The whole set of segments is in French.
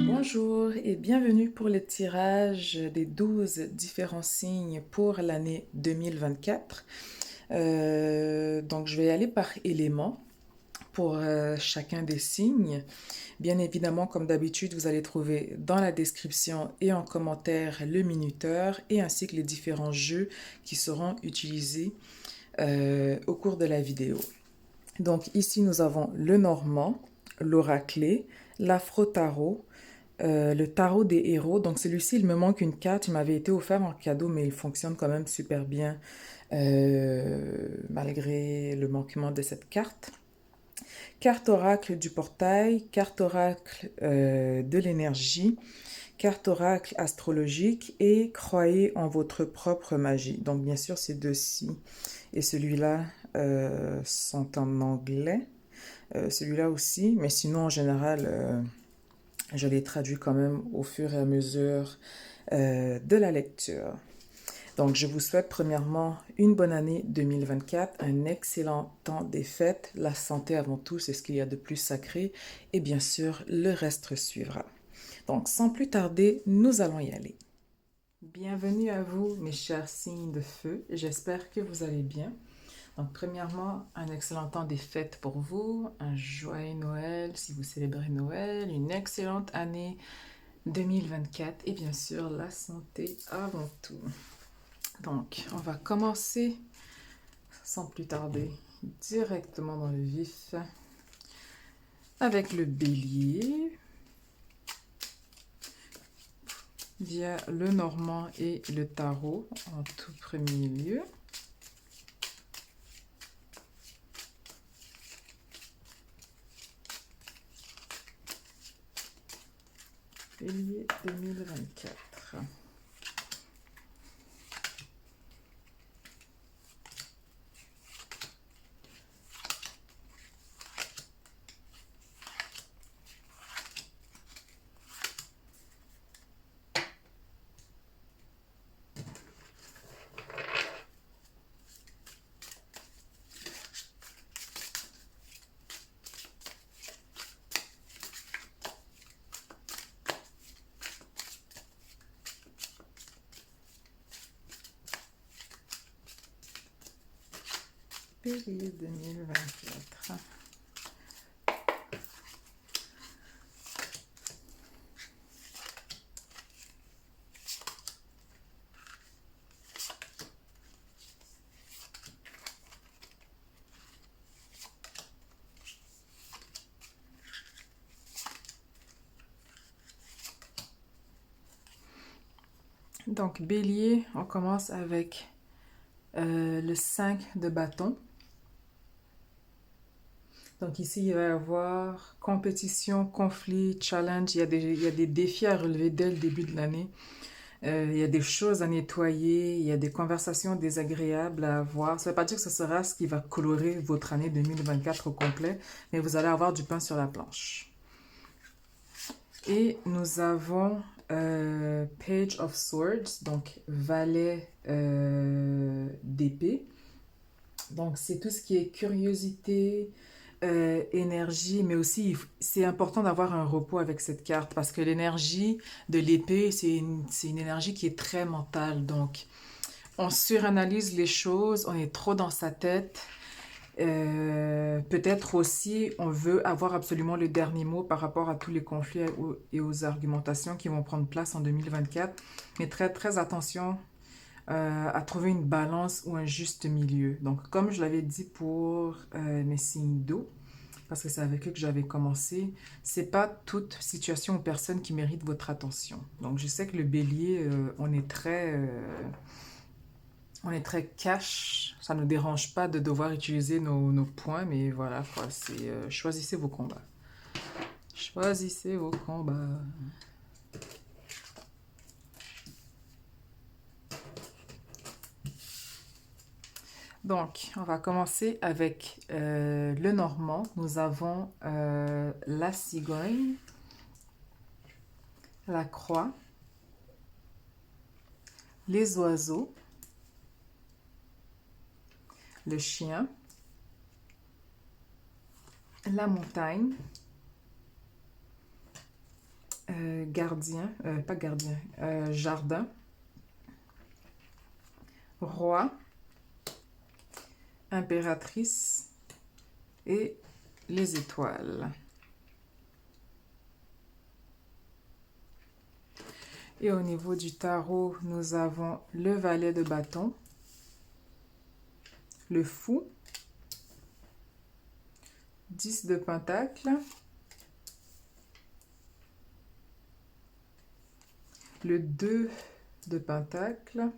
Bonjour et bienvenue pour le tirage des 12 différents signes pour l'année 2024. Donc je vais y aller par élément pour chacun des signes. Bien évidemment, comme d'habitude, vous allez trouver dans la description et en commentaire le minuteur et ainsi que les différents jeux qui seront utilisés au cours de la vidéo. Donc ici, nous avons le normand, l'oraclé, l'afro-tarot, le tarot des héros. Donc celui-ci, il me manque une carte. Il m'avait été offert en cadeau, mais il fonctionne quand même super bien malgré le manquement de cette carte. Carte oracle du portail, carte oracle de l'énergie, carte oracle astrologique et croyez en votre propre magie. Donc bien sûr, ces deux-ci et celui-là sont en anglais. Celui-là aussi, mais sinon en général, je les traduis quand même au fur et à mesure de la lecture. Donc, je vous souhaite premièrement une bonne année 2024, un excellent temps des fêtes, la santé avant tout, c'est ce qu'il y a de plus sacré, et bien sûr, le reste suivra. Donc, sans plus tarder, nous allons y aller. Bienvenue à vous, mes chers signes de feu, j'espère que vous allez bien. Donc, premièrement, un excellent temps des fêtes pour vous, un joyeux Noël si vous célébrez Noël, une excellente année 2024 et bien sûr la santé avant tout. Donc, on va commencer sans plus tarder directement dans le vif avec le bélier via le normand et le tarot en tout premier lieu. Bélier 2024. Bélier 2024. Donc, bélier, on commence avec le 5 de bâton. Donc ici, il va y avoir compétition, conflit, challenge. Il y a des défis à relever dès le début de l'année. Il y a des choses à nettoyer. Il y a des conversations désagréables à avoir. Ça ne veut pas dire que ce sera ce qui va colorer votre année 2024 au complet, mais vous allez avoir du pain sur la planche. Et nous avons Page of Swords, donc valet d'épée. Donc c'est tout ce qui est curiosité, énergie, mais aussi c'est important d'avoir un repos avec cette carte parce que l'énergie de l'épée, c'est une énergie qui est très mentale. Donc, on suranalyse les choses, on est trop dans sa tête. Peut-être aussi, on veut avoir absolument le dernier mot par rapport à tous les conflits et aux argumentations qui vont prendre place en 2024. Mais très, très attention à trouver une balance ou un juste milieu. Donc, comme je l'avais dit pour mes signes d'eau, parce que c'est avec eux que j'avais commencé, c'est pas toute situation ou personne qui mérite votre attention. Donc, je sais que le bélier, on est très cash, ça ne nous dérange pas de devoir utiliser nos points, mais voilà, quoi, c'est choisissez vos combats. Choisissez vos combats. Donc, on va commencer avec le normand. Nous avons la cigogne, la croix, les oiseaux, le chien, la montagne, pas gardien, jardin, roi, impératrice et les étoiles. Et au niveau du tarot, nous avons le valet de bâton, le fou, 10 de pentacle, le 2 de pentacle,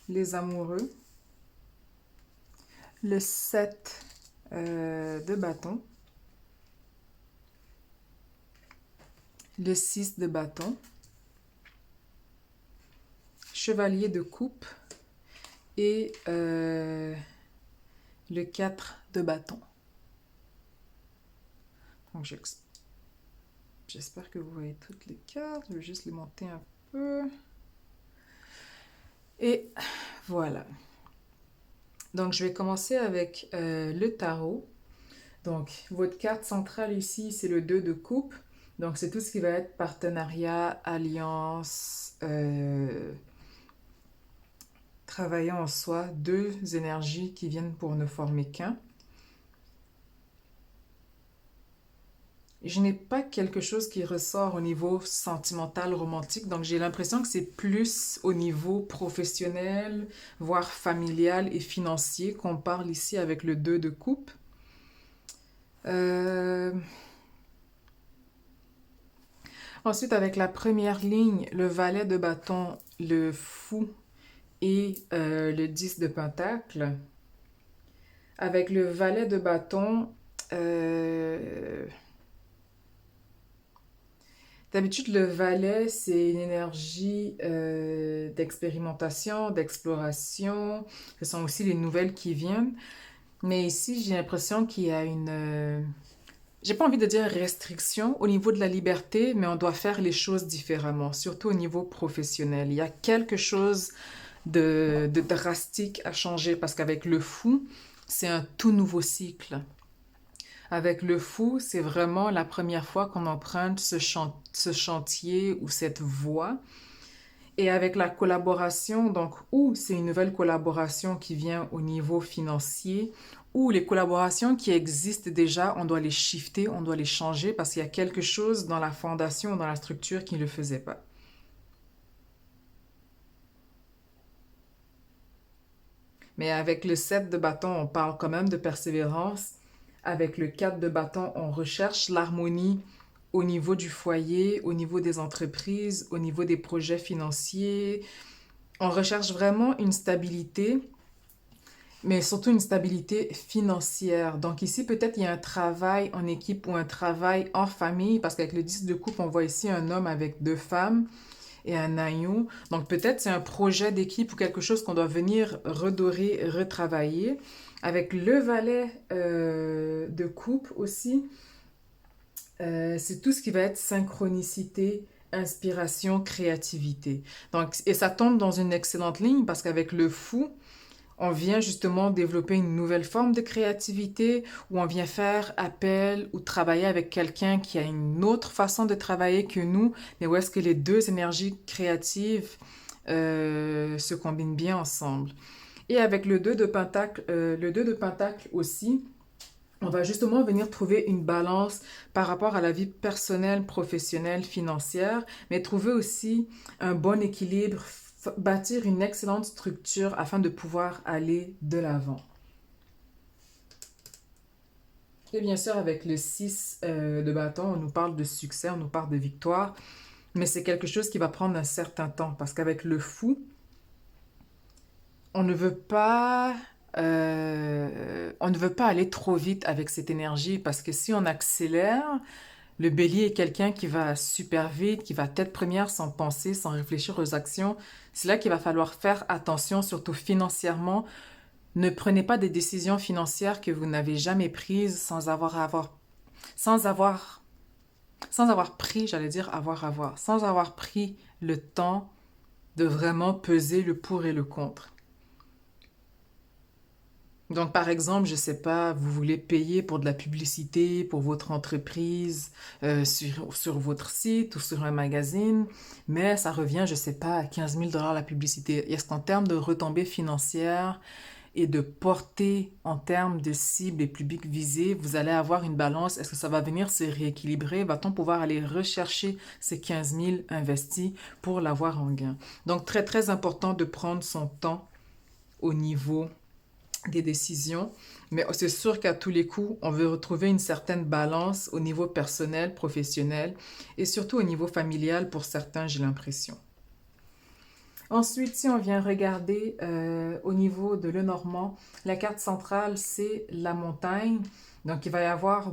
les amoureux, le 7 de bâton, le 6 de bâton, chevalier de coupe et le 4 de bâton. Donc j'espère que vous voyez toutes les cartes. Je vais juste les monter un peu. Et voilà. Donc je vais commencer avec le tarot. Donc votre carte centrale ici, c'est le 2 de coupe. Donc c'est tout ce qui va être partenariat, alliance, travailler en soi, deux énergies qui viennent pour ne former qu'un. Je n'ai pas quelque chose qui ressort au niveau sentimental, romantique, donc j'ai l'impression que c'est plus au niveau professionnel, voire familial et financier qu'on parle ici avec le 2 de coupe. Ensuite, avec la première ligne, le valet de bâton, le fou et le 10 de pentacle. Avec le valet de bâton, d'habitude, le valet, c'est une énergie d'expérimentation, d'exploration. Ce sont aussi les nouvelles qui viennent. Mais ici, j'ai l'impression qu'il y a une... j'ai pas envie de dire restriction au niveau de la liberté, mais on doit faire les choses différemment, surtout au niveau professionnel. Il y a quelque chose de drastique à changer parce qu'avec le fou, c'est un tout nouveau cycle. Avec le fou, c'est vraiment la première fois qu'on emprunte ce chantier ou cette voie. Et avec la collaboration, donc, ou c'est une nouvelle collaboration qui vient au niveau financier, ou les collaborations qui existent déjà, on doit les shifter, on doit les changer parce qu'il y a quelque chose dans la fondation, dans la structure qui ne le faisait pas. Mais avec le 7 de bâton, on parle quand même de persévérance. Avec le 4 de bâton, on recherche l'harmonie au niveau du foyer, au niveau des entreprises, au niveau des projets financiers. On recherche vraiment une stabilité, mais surtout une stabilité financière. Donc ici, peut-être il y a un travail en équipe ou un travail en famille, parce qu'avec le 10 de coupe, on voit ici un homme avec deux femmes et un agneau. Donc peut-être c'est un projet d'équipe ou quelque chose qu'on doit venir redorer, retravailler. Avec le valet de coupe aussi, c'est tout ce qui va être synchronicité, inspiration, créativité. Donc, et ça tombe dans une excellente ligne parce qu'avec le fou, on vient justement développer une nouvelle forme de créativité où on vient faire appel ou travailler avec quelqu'un qui a une autre façon de travailler que nous, mais où est-ce que les deux énergies créatives se combinent bien ensemble. Et avec le 2 de pentacle aussi, on va justement venir trouver une balance par rapport à la vie personnelle, professionnelle, financière, mais trouver aussi un bon équilibre, bâtir une excellente structure afin de pouvoir aller de l'avant. Et bien sûr, avec le 6 de bâton, on nous parle de succès, on nous parle de victoire, mais c'est quelque chose qui va prendre un certain temps parce qu'avec le fou, on ne veut pas on ne veut pas aller trop vite avec cette énergie parce que si on accélère, le bélier est quelqu'un qui va super vite, qui va tête première sans penser, sans réfléchir aux actions. C'est là qu'il va falloir faire attention, surtout financièrement. Ne prenez pas des décisions financières que vous n'avez jamais prises sans avoir pris, j'allais dire sans avoir pris le temps de vraiment peser le pour et le contre. Donc, par exemple, je sais pas, vous voulez payer pour de la publicité pour votre entreprise sur votre site ou sur un magazine, mais ça revient, je sais pas, à 15 000 $ la publicité. Est-ce qu'en termes de retombées financières et de portée en termes de cibles et publics visés, vous allez avoir une balance? Est-ce que ça va venir se rééquilibrer? Va-t-on pouvoir aller rechercher ces 15 000 investis pour l'avoir en gain? Donc, très, très important de prendre son temps au niveau des décisions, mais c'est sûr qu'à tous les coups, on veut retrouver une certaine balance au niveau personnel, professionnel et surtout au niveau familial pour certains, j'ai l'impression. Ensuite, si on vient regarder au niveau de Lenormand, la carte centrale, c'est la montagne. Donc, il va y avoir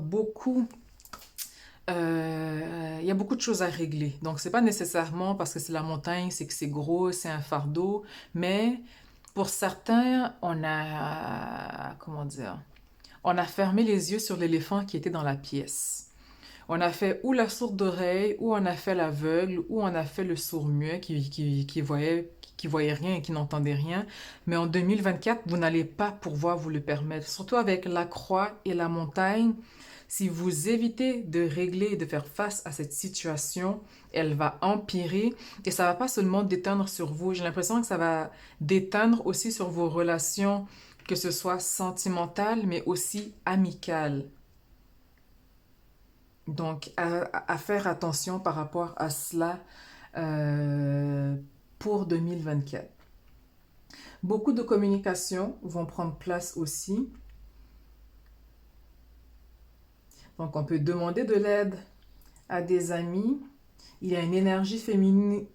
il y a beaucoup de choses à régler. Donc, c'est pas nécessairement parce que c'est la montagne, c'est que c'est gros, c'est un fardeau, mais pour certains, comment dire, on a fermé les yeux sur l'éléphant qui était dans la pièce. On a fait ou la sourde oreille, ou on a fait l'aveugle, ou on a fait le sourd-muet qui voyait rien et qui n'entendait rien. Mais en 2024, vous n'allez pas pouvoir vous le permettre. Surtout avec la croix et la montagne, si vous évitez de régler et de faire face à cette situation, elle va empirer et ça va pas seulement déteindre sur vous. J'ai l'impression que ça va déteindre aussi sur vos relations, que ce soit sentimentales, mais aussi amicales. Donc, à faire attention par rapport à cela euh, pour 2024. Beaucoup de communications vont prendre place aussi. Donc, on peut demander de l'aide à des amis. Il y a une énergie féminine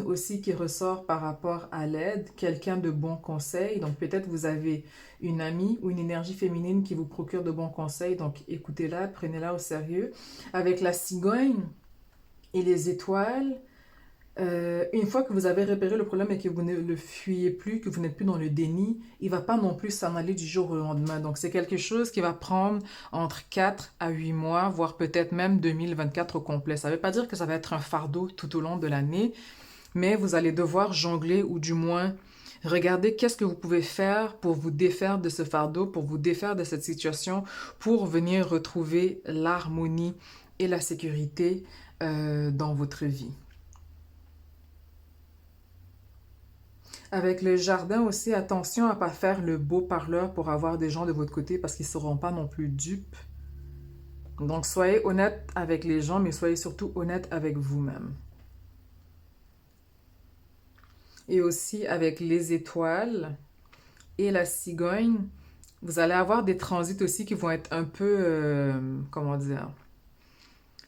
aussi qui ressort par rapport à l'aide, quelqu'un de bons conseils. Donc peut-être vous avez une amie ou une énergie féminine qui vous procure de bons conseils. Donc écoutez-la, prenez-la au sérieux. Avec la cigogne et les étoiles, une fois que vous avez repéré le problème et que vous ne le fuyez plus, que vous n'êtes plus dans le déni, il ne va pas non plus s'en aller du jour au lendemain. Donc, c'est quelque chose qui va prendre entre 4 à 8 mois, voire peut-être même 2024 au complet. Ça ne veut pas dire que ça va être un fardeau tout au long de l'année, mais vous allez devoir jongler ou du moins regarder qu'est-ce que vous pouvez faire pour vous défaire de ce fardeau, pour vous défaire de cette situation, pour venir retrouver l'harmonie et la sécurité dans votre vie. Avec le jardin aussi, attention à ne pas faire le beau parleur pour avoir des gens de votre côté parce qu'ils ne seront pas non plus dupes. Donc soyez honnête avec les gens, mais soyez surtout honnête avec vous-même. Et aussi avec les étoiles et la cigogne, vous allez avoir des transits aussi qui vont être un peu, comment dire,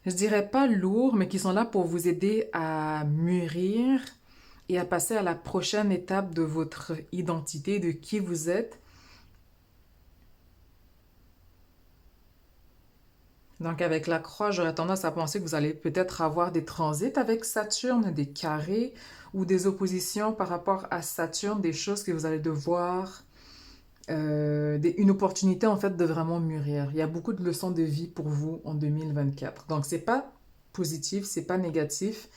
je dirais pas lourds, mais qui sont là pour vous aider à mûrir et à passer à la prochaine étape de votre identité, de qui vous êtes. Donc avec la croix, j'aurais tendance à penser que vous allez peut-être avoir des transits avec Saturne, des carrés ou des oppositions par rapport à Saturne, des choses que vous allez devoir, une opportunité en fait de vraiment mûrir. Il y a beaucoup de leçons de vie pour vous en 2024. Donc c'est pas positif, c'est pas négatif.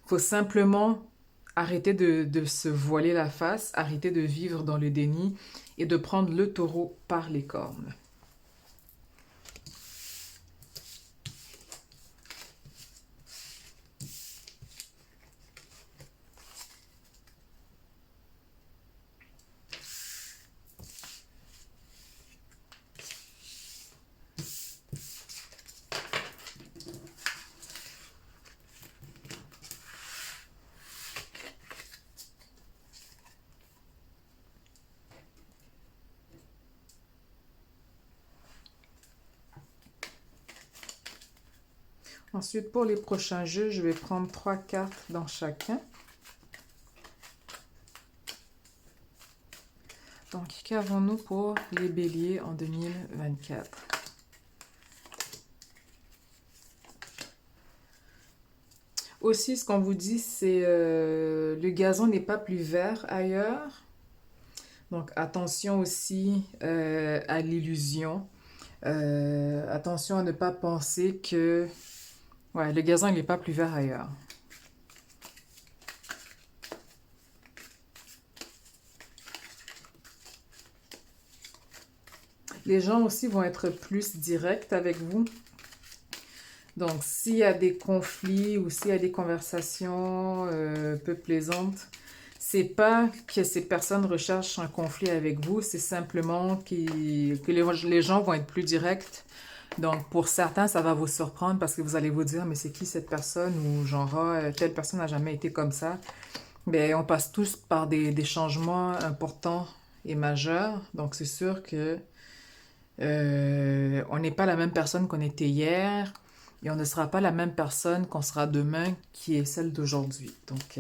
Il faut simplement arrêter de se voiler la face, arrêter de vivre dans le déni et de prendre le taureau par les cornes. Ensuite, pour les prochains jeux, je vais prendre 3 cartes dans chacun. Donc, qu'avons-nous pour les béliers en 2024? Aussi, ce qu'on vous dit, c'est le gazon n'est pas plus vert ailleurs. Donc, attention aussi à l'illusion. Attention à ne pas penser que ouais, le gazon, il n'est pas plus vert ailleurs. Les gens aussi vont être plus directs avec vous. Donc, s'il y a des conflits ou s'il y a des conversations peu plaisantes, c'est pas que ces personnes recherchent un conflit avec vous, c'est simplement que les gens vont être plus directs. Donc, pour certains, ça va vous surprendre parce que vous allez vous dire, mais c'est qui cette personne? Ou genre, ah, telle personne n'a jamais été comme ça. Mais on passe tous par des changements importants et majeurs. Donc, c'est sûr que on n'est pas la même personne qu'on était hier et on ne sera pas la même personne qu'on sera demain qui est celle d'aujourd'hui. Donc,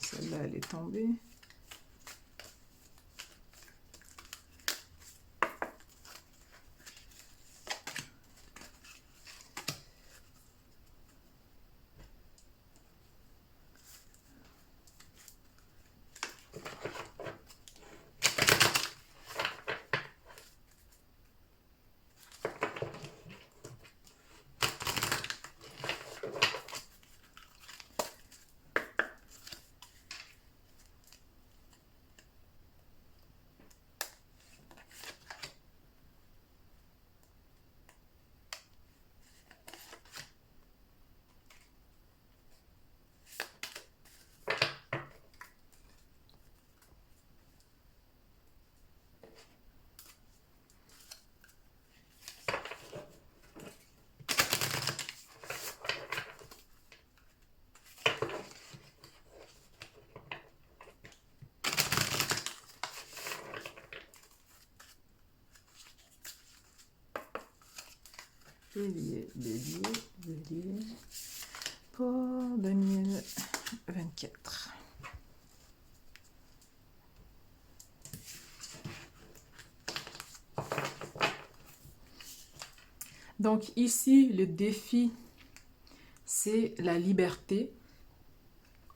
celle-là, elle est tombée. Bélier pour 2024. Donc ici, le défi, c'est la liberté.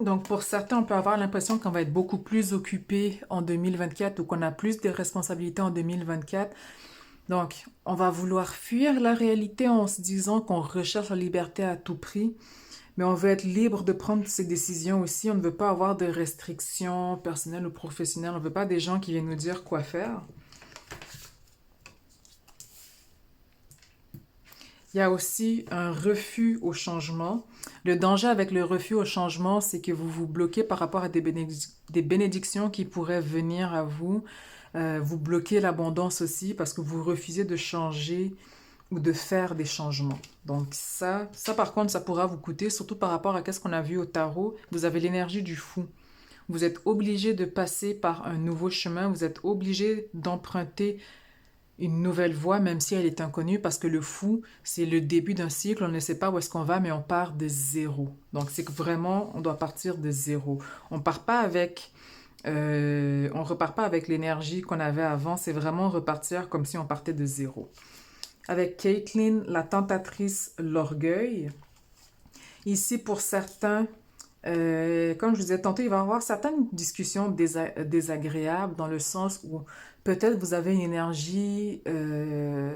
Donc pour certains, on peut avoir l'impression qu'on va être beaucoup plus occupé en 2024 ou qu'on a plus de responsabilités en 2024. Donc, on va vouloir fuir la réalité en se disant qu'on recherche la liberté à tout prix, mais on veut être libre de prendre ses décisions aussi. On ne veut pas avoir de restrictions personnelles ou professionnelles. On ne veut pas des gens qui viennent nous dire quoi faire. Il y a aussi un refus au changement. Le danger avec le refus au changement, c'est que vous vous bloquez par rapport à des bénédictions qui pourraient venir à vous. Vous bloquez l'abondance aussi parce que vous refusez de changer ou de faire des changements. Donc ça par contre, ça pourra vous coûter, surtout par rapport à ce qu'on a vu au tarot. Vous avez l'énergie du fou. Vous êtes obligé de passer par un nouveau chemin. Vous êtes obligé d'emprunter une nouvelle voie, même si elle est inconnue, parce que le fou, c'est le début d'un cycle. On ne sait pas où est-ce qu'on va, mais on part de zéro. Donc c'est que vraiment, on doit partir de zéro. On part pas avec on repart pas avec l'énergie qu'on avait avant, c'est vraiment repartir comme si on partait de zéro. Avec Caitlin, la tentatrice, l'orgueil. Ici, pour certains, comme je vous disais tantôt, il va y avoir certaines discussions désagréables dans le sens où peut-être vous avez une énergie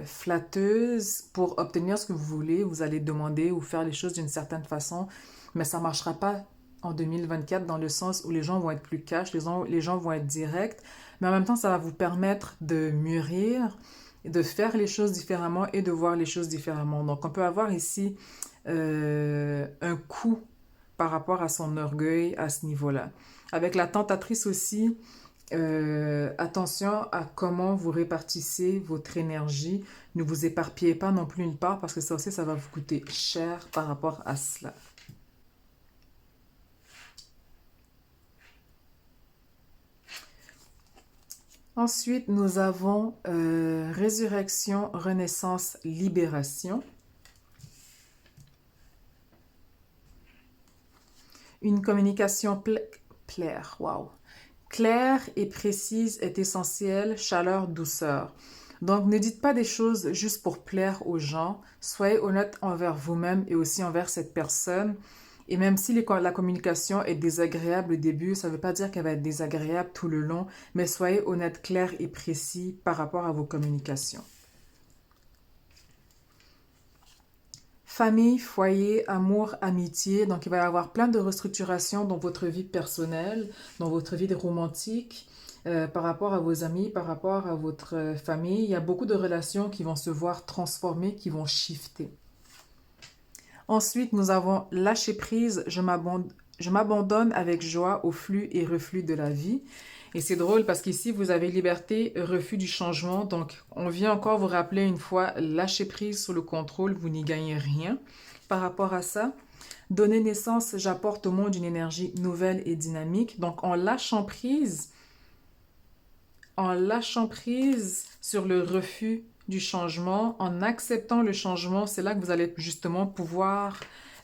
flatteuse pour obtenir ce que vous voulez. Vous allez demander ou faire les choses d'une certaine façon, mais ça ne marchera pas en 2024 dans le sens où les gens vont être plus cash, les gens vont être directs, mais en même temps, ça va vous permettre de mûrir, de faire les choses différemment et de voir les choses différemment. Donc, on peut avoir ici un coup par rapport à son orgueil à ce niveau-là. Avec la tentatrice aussi, attention à comment vous répartissez votre énergie. Ne vous éparpillez pas non plus une part parce que ça aussi, ça va vous coûter cher par rapport à cela. Ensuite, nous avons résurrection, renaissance, libération. Une communication claire, wow. Claire et précise est essentielle, chaleur, douceur. Donc, ne dites pas des choses juste pour plaire aux gens. Soyez honnête envers vous-même et aussi envers cette personne. Et même si la communication est désagréable au début, ça ne veut pas dire qu'elle va être désagréable tout le long, mais soyez honnête, clair et précis par rapport à vos communications. Famille, foyer, amour, amitié. Donc, il va y avoir plein de restructurations dans votre vie personnelle, dans votre vie romantique, par rapport à vos amis, par rapport à votre famille. Il y a beaucoup de relations qui vont se voir transformer, qui vont shifter. Ensuite, nous avons lâcher prise, je m'abandonne avec joie au flux et reflux de la vie. Et c'est drôle parce qu'ici, vous avez liberté, refus du changement. Donc, on vient encore vous rappeler une fois, lâcher prise sur le contrôle, vous n'y gagnez rien par rapport à ça. Donner naissance, j'apporte au monde une énergie nouvelle et dynamique. Donc, en lâchant prise sur le refus du changement, en acceptant le changement, c'est là que vous allez justement pouvoir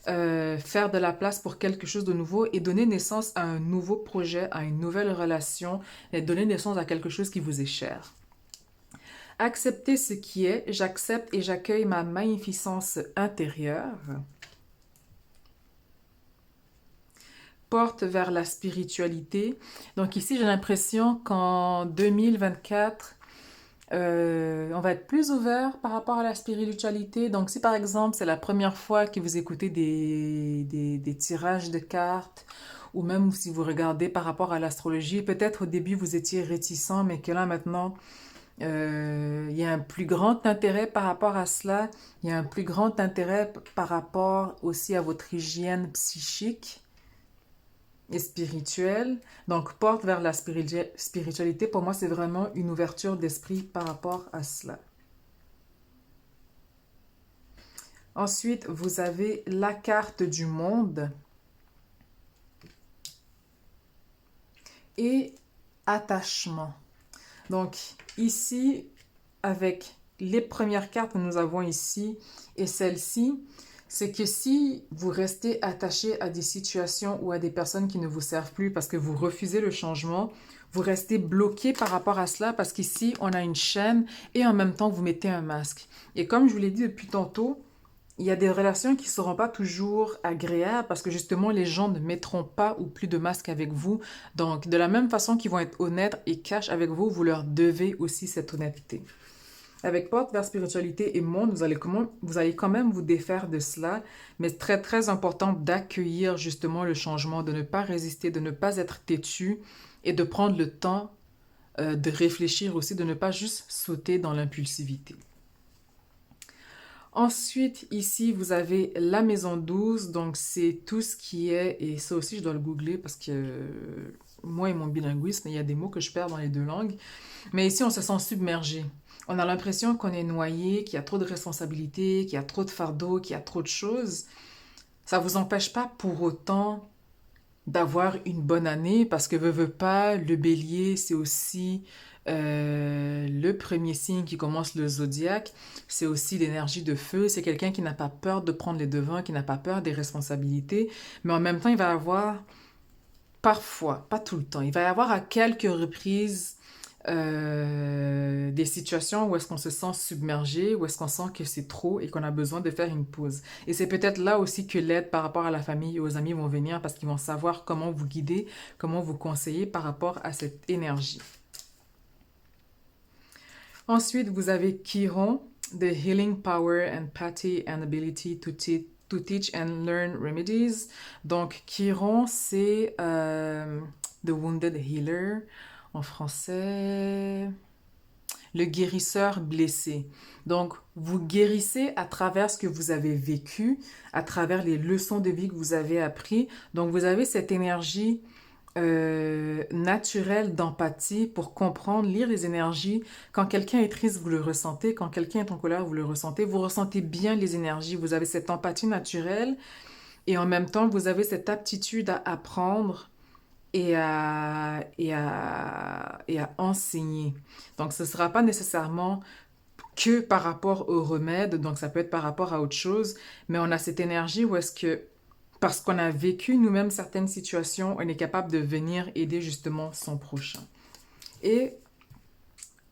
faire de la place pour quelque chose de nouveau et donner naissance à un nouveau projet, à une nouvelle relation, et donner naissance à quelque chose qui vous est cher. Accepter ce qui est, j'accepte et j'accueille ma magnificence intérieure. Porte vers la spiritualité. Donc ici, j'ai l'impression qu'en 2024, on va être plus ouvert par rapport à la spiritualité. Donc, si par exemple, c'est la première fois que vous écoutez des tirages de cartes, ou même si vous regardez par rapport à l'astrologie, peut-être au début vous étiez réticent, mais que là maintenant, il y a un plus grand intérêt par rapport à cela. Il y a un plus grand intérêt par rapport aussi à votre hygiène psychique et spirituelle. Donc, porte vers la spiritualité, pour moi, c'est vraiment une ouverture d'esprit par rapport à cela. Ensuite, vous avez la carte du monde et attachement. Donc, ici, avec les premières cartes que nous avons ici et celle-ci, c'est que si vous restez attaché à des situations ou à des personnes qui ne vous servent plus parce que vous refusez le changement, vous restez bloqué par rapport à cela parce qu'ici, on a une chaîne et en même temps, vous mettez un masque. Et comme je vous l'ai dit depuis tantôt, il y a des relations qui ne seront pas toujours agréables parce que justement, les gens ne mettront pas ou plus de masque avec vous. Donc, de la même façon qu'ils vont être honnêtes et cash avec vous, vous leur devez aussi cette honnêteté. Avec Porte vers spiritualité et monde, vous allez quand même vous défaire de cela, mais c'est très très important d'accueillir justement le changement, de ne pas résister, de ne pas être têtu et de prendre le temps de réfléchir aussi, de ne pas juste sauter dans l'impulsivité. Ensuite, ici, vous avez la maison 12, donc c'est tout ce qui est, et ça aussi je dois le googler parce que moi et mon bilinguisme, il y a des mots que je perds dans les deux langues, mais ici on se sent submergé. On a l'impression qu'on est noyé, qu'il y a trop de responsabilités, qu'il y a trop de fardeaux, qu'il y a trop de choses. Ça ne vous empêche pas pour autant d'avoir une bonne année parce que veut pas, le bélier, c'est aussi le premier signe qui commence le zodiaque. C'est aussi l'énergie de feu. C'est quelqu'un qui n'a pas peur de prendre les devants, qui n'a pas peur des responsabilités. Mais en même temps, il va avoir, parfois, pas tout le temps, il va y avoir à quelques reprises des situations où est-ce qu'on se sent submergé, où est-ce qu'on sent que c'est trop et qu'on a besoin de faire une pause. Et c'est peut-être là aussi que l'aide par rapport à la famille et aux amis vont venir parce qu'ils vont savoir comment vous guider, comment vous conseiller par rapport à cette énergie. Ensuite, vous avez Chiron, the healing power, empathy and ability to teach and learn remedies. Donc, Chiron, c'est the wounded healer. En français, le guérisseur blessé. Donc, vous guérissez à travers ce que vous avez vécu, à travers les leçons de vie que vous avez appris. Donc, vous avez cette énergie naturelle d'empathie pour comprendre, lire les énergies. Quand quelqu'un est triste, vous le ressentez. Quand quelqu'un est en colère, vous le ressentez. Vous ressentez bien les énergies. Vous avez cette empathie naturelle et en même temps, vous avez cette aptitude à apprendre et à enseigner. Donc, ce ne sera pas nécessairement que par rapport au remède, donc ça peut être par rapport à autre chose, mais on a cette énergie où est-ce que, parce qu'on a vécu nous-mêmes certaines situations, on est capable de venir aider justement son prochain. Et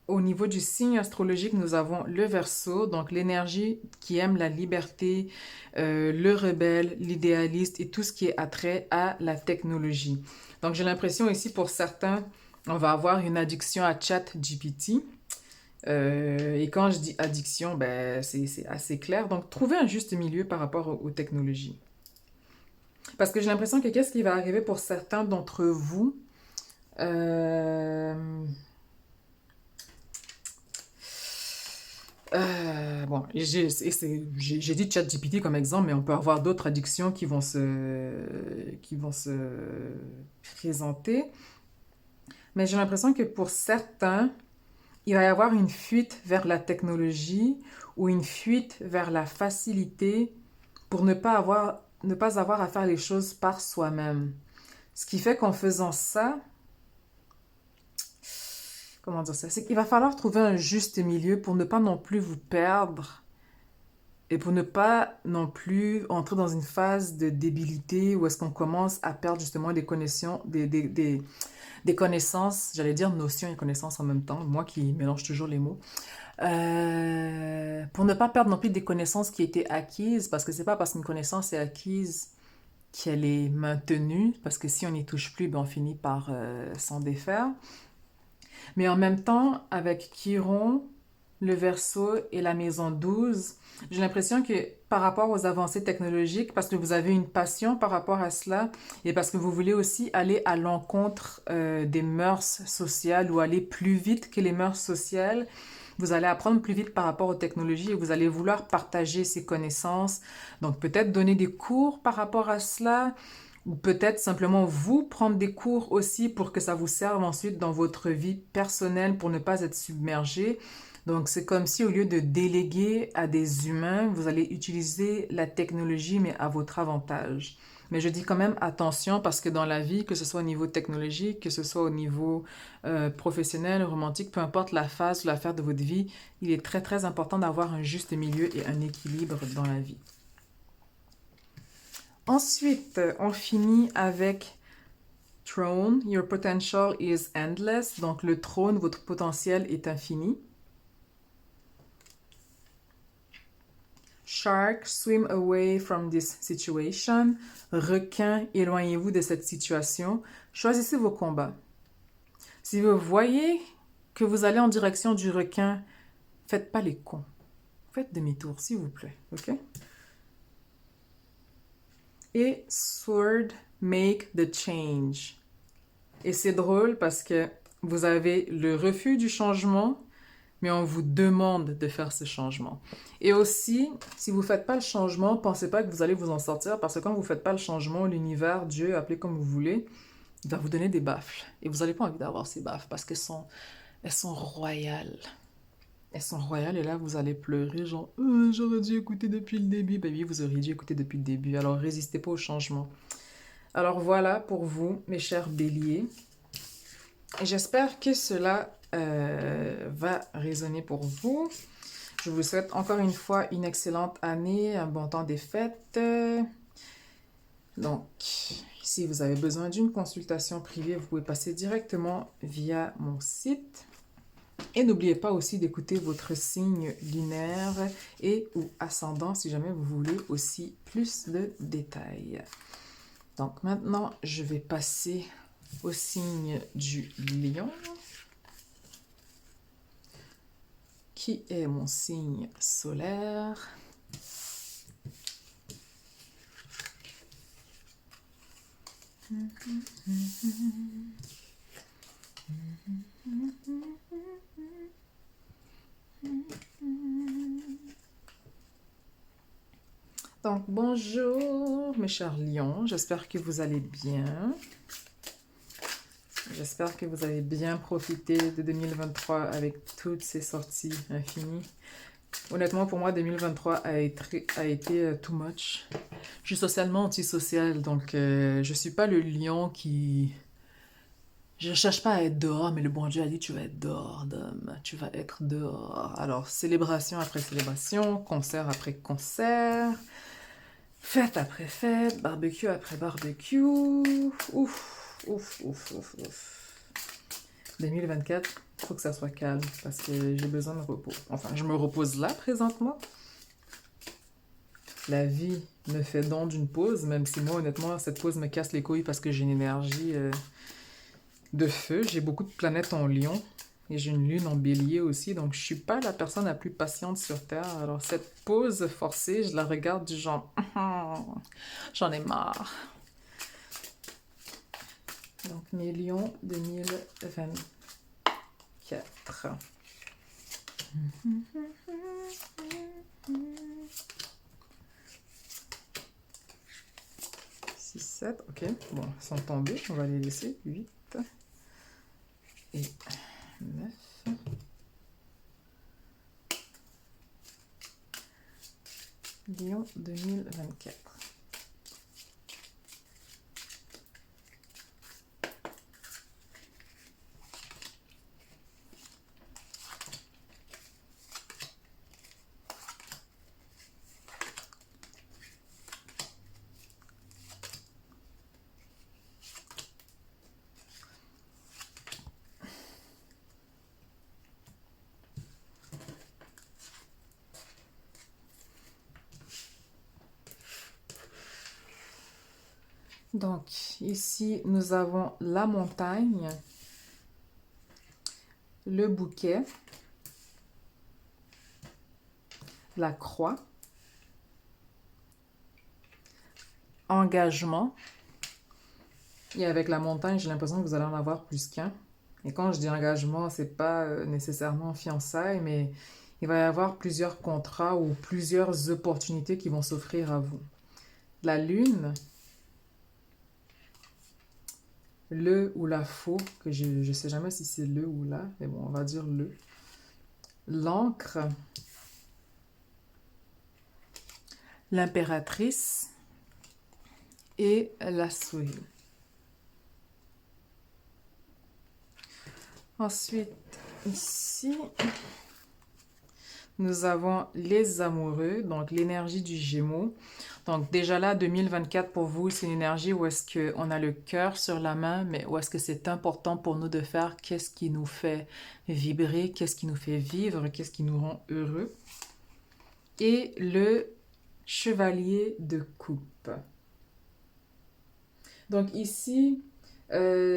au niveau du signe astrologique, nous avons le Verseau, donc l'énergie qui aime la liberté, le rebelle, l'idéaliste et tout ce qui est attrait à la technologie. Donc j'ai l'impression ici pour certains, on va avoir une addiction à ChatGPT. Et quand je dis addiction, ben, c'est assez clair. Donc trouver un juste milieu par rapport aux technologies. Parce que j'ai l'impression que qu'est-ce qui va arriver pour certains d'entre vous? Euh, bon, j'ai dit ChatGPT comme exemple, mais on peut avoir d'autres addictions qui vont se présenter. Mais j'ai l'impression que pour certains, il va y avoir une fuite vers la technologie ou une fuite vers la facilité pour ne pas avoir à faire les choses par soi-même. Ce qui fait qu'en faisant ça, comment dire ça, c'est qu'il va falloir trouver un juste milieu pour ne pas non plus vous perdre et pour ne pas non plus entrer dans une phase de débilité où est-ce qu'on commence à perdre justement des connaissances, j'allais dire notions et connaissances en même temps, moi qui mélange toujours les mots. Pour ne pas perdre non plus des connaissances qui étaient acquises, parce que c'est pas parce qu'une connaissance est acquise qu'elle est maintenue, parce que si on n'y touche plus, ben on finit par s'en défaire. Mais en même temps, avec Chiron, le Verseau et la maison 12, j'ai l'impression que par rapport aux avancées technologiques, parce que vous avez une passion par rapport à cela, et parce que vous voulez aussi aller à l'encontre des mœurs sociales ou aller plus vite que les mœurs sociales, vous allez apprendre plus vite par rapport aux technologies et vous allez vouloir partager ces connaissances. Donc peut-être donner des cours par rapport à cela, ou peut-être simplement vous prendre des cours aussi pour que ça vous serve ensuite dans votre vie personnelle pour ne pas être submergé. Donc c'est comme si au lieu de déléguer à des humains, vous allez utiliser la technologie mais à votre avantage. Mais je dis quand même attention parce que dans la vie, que ce soit au niveau technologique, que ce soit au niveau professionnel, romantique, peu importe la phase ou l'affaire de votre vie, il est très très important d'avoir un juste milieu et un équilibre dans la vie. Ensuite, on finit avec Throne. Your potential is endless. Donc le trône, votre potentiel est infini. Shark, swim away from this situation. Requin, éloignez-vous de cette situation. Choisissez vos combats. Si vous voyez que vous allez en direction du requin, faites pas les cons. Faites demi-tour, s'il vous plaît. OK? Et Sword, make the change. Et c'est drôle parce que vous avez le refus du changement, mais on vous demande de faire ce changement. Et aussi, si vous ne faites pas le changement, pensez pas que vous allez vous en sortir parce que quand vous ne faites pas le changement, l'univers, Dieu, appelez comme vous voulez, il va vous donner des baffles. Et vous n'avez pas envie d'avoir ces baffles parce elles sont royales. Elles sont royales et là, vous allez pleurer genre j'aurais dû écouter depuis le début. Ben oui, vous auriez dû écouter depuis le début. Alors, résistez pas au changement. Alors voilà pour vous, mes chers béliers. Et j'espère que cela va résonner pour vous. Je vous souhaite encore une fois une excellente année, un bon temps des fêtes. Donc, si vous avez besoin d'une consultation privée, vous pouvez passer directement via mon site. Et n'oubliez pas aussi d'écouter votre signe lunaire et ou ascendant si jamais vous voulez aussi plus de détails. Donc maintenant, je vais passer au signe du lion, qui est mon signe solaire. Donc, bonjour mes chers lions, j'espère que vous allez bien. J'espère que vous avez bien profité de 2023 avec toutes ces sorties infinies. Honnêtement, pour moi, 2023 a été too much. Je suis socialement antisocial, donc je ne suis pas le lion qui... Je ne cherche pas à être dehors, mais le bon Dieu a dit tu vas être dehors, Dom. Tu vas être dehors. Alors, célébration après célébration, concert après concert, fête après fête, barbecue après barbecue. Ouf, ouf, ouf, ouf, ouf. 2024 Il faut que ça soit calme parce que j'ai besoin de repos. Enfin, je me repose là présentement. La vie me fait don d'une pause, même si moi, honnêtement, cette pause me casse les couilles parce que j'ai une énergie de feu. J'ai beaucoup de planètes en lion et j'ai une lune en bélier aussi, donc je suis pas la personne la plus patiente sur Terre. Alors cette pause forcée, je la regarde du genre, j'en ai marre. Donc mes lions 2024. 6, 7, ok. Bon, ils sont tombés, on va les laisser. 8 et 9. Lion 2024. Donc, ici, nous avons la montagne, le bouquet, la croix, engagement. Et avec la montagne, j'ai l'impression que vous allez en avoir plus qu'un. Et quand je dis engagement, c'est pas nécessairement fiançailles, mais il va y avoir plusieurs contrats ou plusieurs opportunités qui vont s'offrir à vous. La lune, le ou la faux, que je ne sais jamais si c'est le ou la, mais bon, on va dire le. L'encre, l'impératrice et la souris. Ensuite, ici, nous avons les amoureux, donc l'énergie du Gémeaux. Donc déjà là, 2024 pour vous, c'est une énergie où est-ce qu'on a le cœur sur la main, mais où est-ce que c'est important pour nous de faire qu'est-ce qui nous fait vibrer, qu'est-ce qui nous fait vivre, qu'est-ce qui nous rend heureux. Et le chevalier de coupe. Donc ici,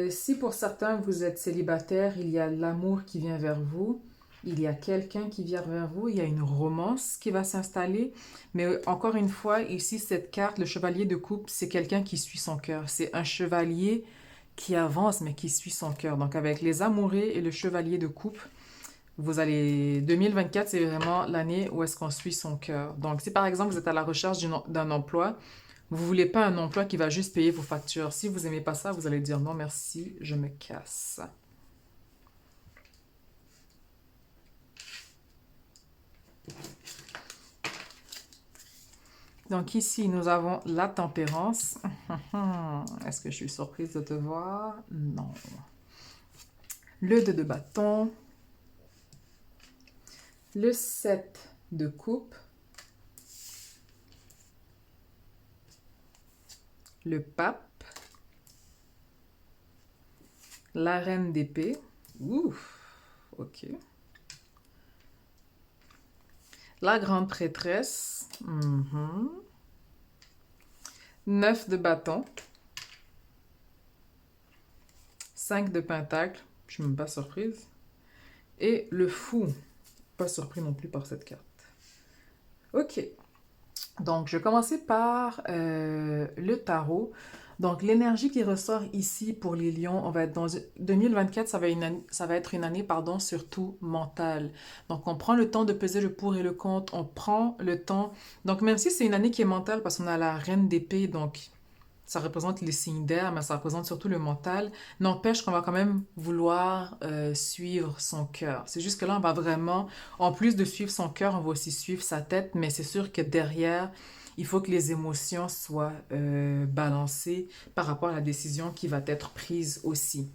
si pour certains vous êtes célibataire, il y a l'amour qui vient vers vous, il y a quelqu'un qui vient vers vous, il y a une romance qui va s'installer. Mais encore une fois, ici, cette carte, le chevalier de coupe, c'est quelqu'un qui suit son cœur. C'est un chevalier qui avance, mais qui suit son cœur. Donc avec les amoureux et le chevalier de coupe, vous allez... 2024, c'est vraiment l'année où est-ce qu'on suit son cœur. Donc si par exemple vous êtes à la recherche d'un emploi, vous voulez pas un emploi qui va juste payer vos factures. Si vous aimez pas ça, vous allez dire non merci, je me casse. Donc ici, nous avons la tempérance. Est-ce que je suis surprise de te voir? Non. Le 2 de bâton. Le 7 de coupe. Le pape. La reine d'épée. Ouf, ok. La grande prêtresse. 9 de bâton. 5 de pentacle. Je suis même pas surprise. Et le fou. Pas surpris non plus par cette carte. Ok. Donc, je vais commencer par le tarot. Donc, l'énergie qui ressort ici pour les lions, on va être dans 2024, ça va être une année, pardon, surtout mentale. Donc, on prend le temps de peser le pour et le contre. On prend le temps. Donc, même si c'est une année qui est mentale, parce qu'on a la reine d'épée, donc ça représente les signes d'air, mais ça représente surtout le mental, n'empêche qu'on va quand même vouloir suivre son cœur. C'est juste que là, on va vraiment, en plus de suivre son cœur, on va aussi suivre sa tête, mais c'est sûr que derrière, il faut que les émotions soient balancées par rapport à la décision qui va être prise aussi.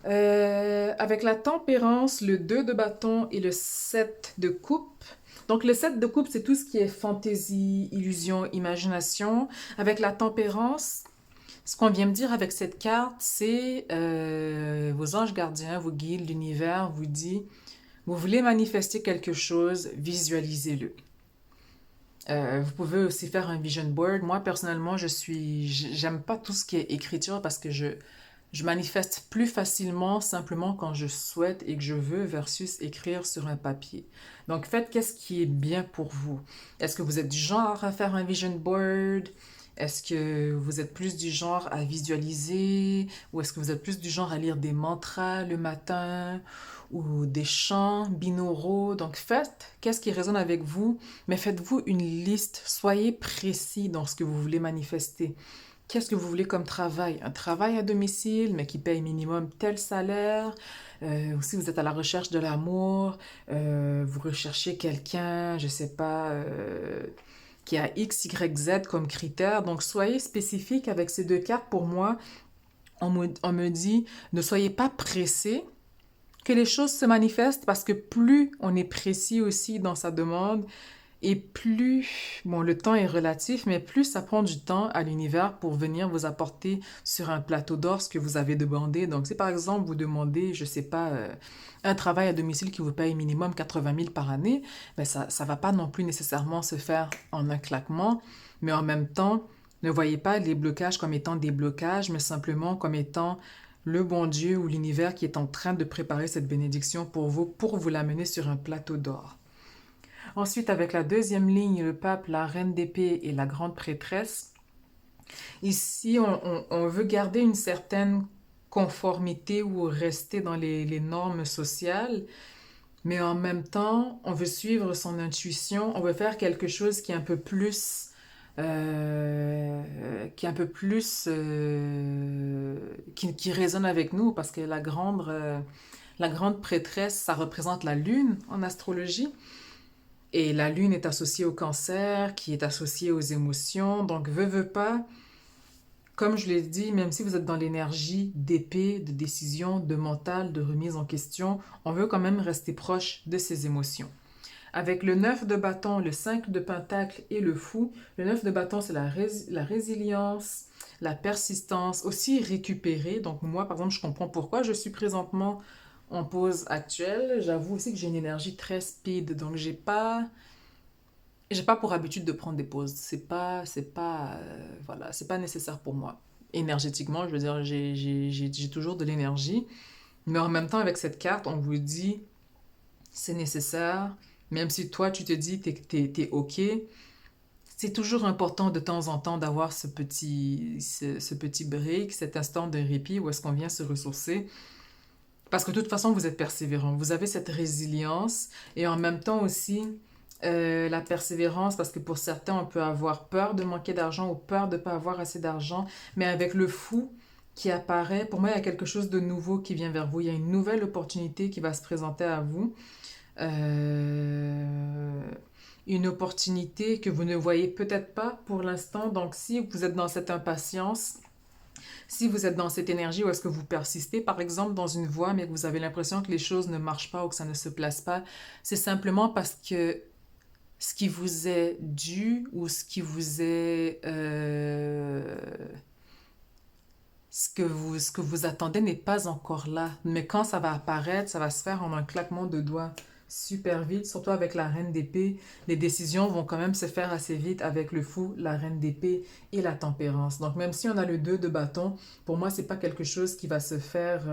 Avec la tempérance, le 2 de bâton et le 7 de coupe. Donc le 7 de coupe, c'est tout ce qui est fantaisie, illusion, imagination. Avec la tempérance, Ce qu'on vient me dire avec cette carte, c'est vos anges gardiens, vos guides, l'univers vous dit, vous voulez manifester quelque chose, visualisez-le. Vous pouvez aussi faire un vision board. Moi, personnellement, j'aime pas tout ce qui est écriture parce que je manifeste plus facilement simplement quand je souhaite et que je veux versus écrire sur un papier. Donc, faites qu'est-ce qui est bien pour vous. Est-ce que vous êtes du genre à faire un vision board? Est-ce que vous êtes plus du genre à visualiser? Ou est-ce que vous êtes plus du genre à lire des mantras le matin? Ou des chants binauraux? Donc, faites qu'est-ce qui résonne avec vous, mais faites-vous une liste. Soyez précis dans ce que vous voulez manifester. Qu'est-ce que vous voulez comme travail? Un travail à domicile, mais qui paye minimum tel salaire. Ou si vous êtes à la recherche de l'amour, vous recherchez quelqu'un, je sais pas, qui a X, Y, Z comme critère. Donc, soyez spécifique avec ces deux cartes. Pour moi, on me dit, ne soyez pas pressé, que les choses se manifestent parce que plus on est précis aussi dans sa demande, et plus, bon, le temps est relatif, mais plus ça prend du temps à l'univers pour venir vous apporter sur un plateau d'or ce que vous avez demandé. Donc, si par exemple vous demandez, je sais pas, un travail à domicile qui vous paye minimum 80 000 par année, ben ça va pas non plus nécessairement se faire en un claquement, mais en même temps, ne voyez pas les blocages comme étant des blocages, mais simplement comme étant le bon Dieu ou l'univers qui est en train de préparer cette bénédiction pour vous l'amener sur un plateau d'or. Ensuite, avec la deuxième ligne, le pape, la reine d'épée et la grande prêtresse, ici, on veut garder une certaine conformité ou rester dans les normes sociales, mais en même temps, on veut suivre son intuition, on veut faire quelque chose qui est un peu plus... qui résonne avec nous, parce que la grande prêtresse, ça représente la lune en astrologie. Et la lune est associée au cancer, qui est associée aux émotions. Donc, veut pas, comme je l'ai dit, même si vous êtes dans l'énergie d'épée, de décision, de mental, de remise en question, on veut quand même rester proche de ses émotions. Avec le 9 de bâton, le 5 de pentacle et le fou, le 9 de bâton, c'est la résilience, la persistance, aussi récupérer. Donc, moi, par exemple, je comprends pourquoi je suis présentement en pause actuelle. J'avoue aussi que j'ai une énergie très speed, donc j'ai pas pour habitude de prendre des pauses. Voilà, c'est pas nécessaire pour moi. Énergétiquement, je veux dire, j'ai toujours de l'énergie, mais en même temps, avec cette carte, on vous dit, c'est nécessaire, même si toi, tu te dis, t'es OK, c'est toujours important de temps en temps d'avoir ce petit break, cet instant de répit où est-ce qu'on vient se ressourcer. Parce que de toute façon, vous êtes persévérant. Vous avez cette résilience et en même temps aussi la persévérance, parce que pour certains, on peut avoir peur de manquer d'argent ou peur de ne pas avoir assez d'argent. Mais avec le fou qui apparaît, pour moi, il y a quelque chose de nouveau qui vient vers vous. Il y a une nouvelle opportunité qui va se présenter à vous. Euh, une opportunité que vous ne voyez peut-être pas pour l'instant. Donc, si vous êtes dans cette impatience, si vous êtes dans cette énergie où est-ce que vous persistez, par exemple, dans une voie, mais que vous avez l'impression que les choses ne marchent pas ou que ça ne se place pas, c'est simplement parce que ce qui vous est dû ou ce que vous attendez n'est pas encore là. Mais quand ça va apparaître, ça va se faire en un claquement de doigts super vite, surtout avec la reine d'épée. Les décisions vont quand même se faire assez vite avec le fou, la reine d'épée et la tempérance. Donc même si on a le 2 de bâton, pour moi, c'est pas quelque chose qui va se faire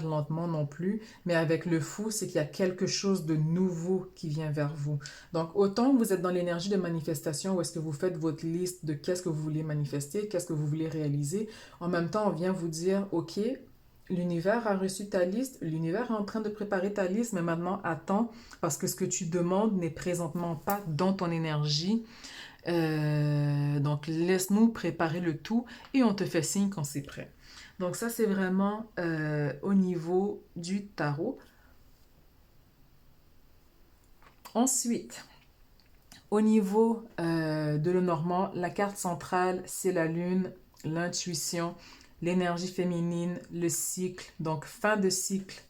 lentement non plus, mais avec le fou, c'est qu'il y a quelque chose de nouveau qui vient vers vous. Donc, autant vous êtes dans l'énergie de manifestation où est-ce que vous faites votre liste de qu'est-ce que vous voulez manifester, qu'est-ce que vous voulez réaliser, en même temps, on vient vous dire, OK, l'univers a reçu ta liste, l'univers est en train de préparer ta liste, mais maintenant, attends, parce que ce que tu demandes n'est présentement pas dans ton énergie. Donc, laisse-nous préparer le tout et on te fait signe quand c'est prêt. Donc ça, c'est vraiment au niveau du tarot. Ensuite, au niveau de Lenormand, la carte centrale, c'est la lune, l'intuition, l'énergie féminine, le cycle, donc fin de cycle.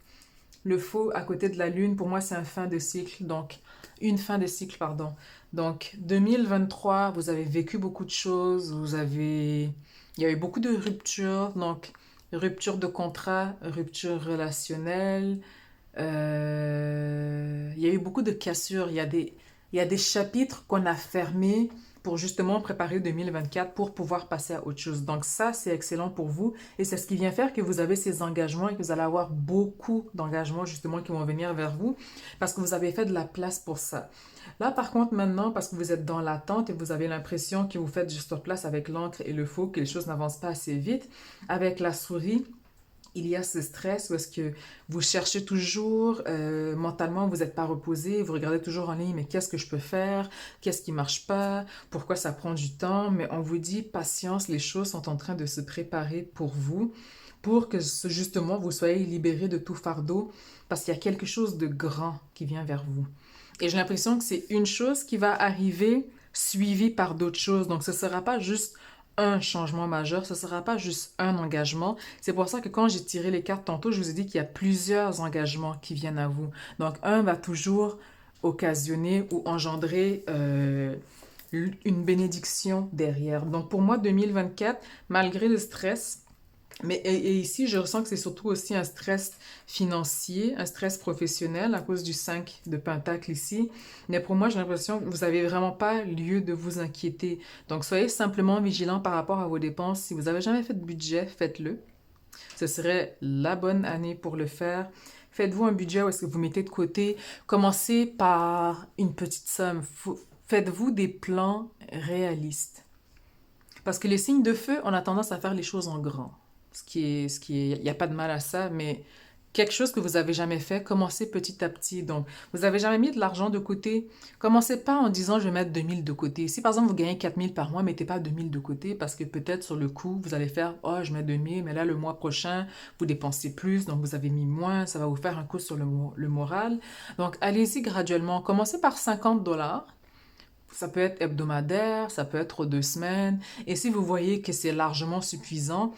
Le faux à côté de la lune, pour moi, c'est un fin de cycle. Donc, une fin de cycle, pardon. Donc, 2023, vous avez vécu beaucoup de choses, il y a eu beaucoup de ruptures, donc rupture de contrat, rupture relationnelle, il y a eu beaucoup de cassures. Il y a des chapitres qu'on a fermés pour justement préparer 2024 pour pouvoir passer à autre chose. Donc ça, c'est excellent pour vous et c'est ce qui vient faire que vous avez ces engagements et que vous allez avoir beaucoup d'engagements justement qui vont venir vers vous parce que vous avez fait de la place pour ça. Là, par contre, maintenant, parce que vous êtes dans l'attente et vous avez l'impression que vous faites juste sur place avec l'encre et le faux, que les choses n'avancent pas assez vite, avec la souris, il y a ce stress où est-ce que vous cherchez toujours, mentalement, vous n'êtes pas reposé, vous regardez toujours en ligne, mais qu'est-ce que je peux faire? Qu'est-ce qui marche pas? Pourquoi ça prend du temps? Mais on vous dit, patience, les choses sont en train de se préparer pour que justement vous soyez libéré de tout fardeau, parce qu'il y a quelque chose de grand qui vient vers vous. Et j'ai l'impression que c'est une chose qui va arriver suivie par d'autres choses. Donc ce ne sera pas juste un changement majeur, ce ne sera pas juste un engagement. C'est pour ça que quand j'ai tiré les cartes tantôt, je vous ai dit qu'il y a plusieurs engagements qui viennent à vous. Donc un va toujours occasionner ou engendrer une bénédiction derrière. Donc pour moi, 2024, malgré le stress, et ici, je ressens que c'est surtout aussi un stress financier, un stress professionnel à cause du 5 de Pentacle ici. Mais pour moi, j'ai l'impression que vous n'avez vraiment pas lieu de vous inquiéter. Donc, soyez simplement vigilant par rapport à vos dépenses. Si vous n'avez jamais fait de budget, faites-le. Ce serait la bonne année pour le faire. Faites-vous un budget où est-ce que vous mettez de côté. Commencez par une petite somme. Faites-vous des plans réalistes. Parce que les signes de feu, on a tendance à faire les choses en grand. Il n'y a pas de mal à ça, mais quelque chose que vous n'avez jamais fait, commencez petit à petit. Donc, vous n'avez jamais mis de l'argent de côté. Commencez pas en disant je vais mettre 2000 de côté. Si par exemple vous gagnez 4000 par mois, mettez pas 2000 de côté parce que peut-être sur le coup, vous allez faire oh, je mets 2000, mais là le mois prochain, vous dépensez plus, donc vous avez mis moins, ça va vous faire un coup sur le moral. Donc, allez-y graduellement. Commencez par 50 $. Ça peut être hebdomadaire, ça peut être 2 semaines. Et si vous voyez que c'est largement suffisant,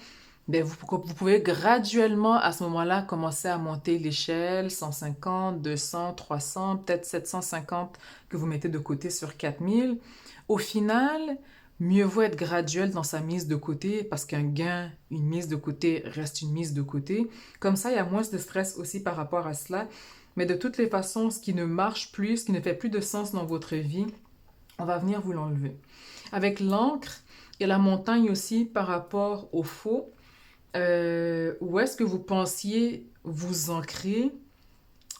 ben vous pouvez graduellement à ce moment-là commencer à monter l'échelle, 150, 200, 300, peut-être 750 que vous mettez de côté sur 4000. Au final, mieux vaut être graduel dans sa mise de côté parce qu'un gain, une mise de côté reste une mise de côté. Comme ça, il y a moins de stress aussi par rapport à cela. Mais de toutes les façons, ce qui ne marche plus, ce qui ne fait plus de sens dans votre vie, on va venir vous l'enlever. Avec l'encre et la montagne aussi par rapport au faux, où est-ce que vous pensiez vous ancrer,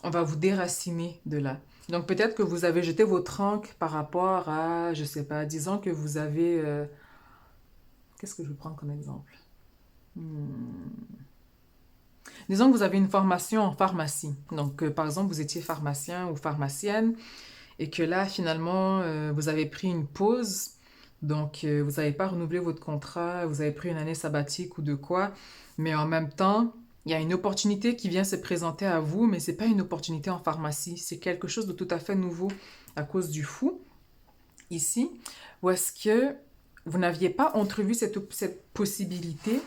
on va vous déraciner de là. Donc peut-être que vous avez jeté votre encre par rapport à, je sais pas, disons que vous avez... qu'est-ce que je vais prendre comme exemple? Disons que vous avez une formation en pharmacie. Donc par exemple, vous étiez pharmacien ou pharmacienne et que là, finalement, vous avez pris une pause. Donc, vous n'avez pas renouvelé votre contrat, vous avez pris une année sabbatique ou de quoi. Mais en même temps, il y a une opportunité qui vient se présenter à vous, mais ce n'est pas une opportunité en pharmacie. C'est quelque chose de tout à fait nouveau à cause du fou, ici. Ou est-ce que vous n'aviez pas entrevu cette possibilité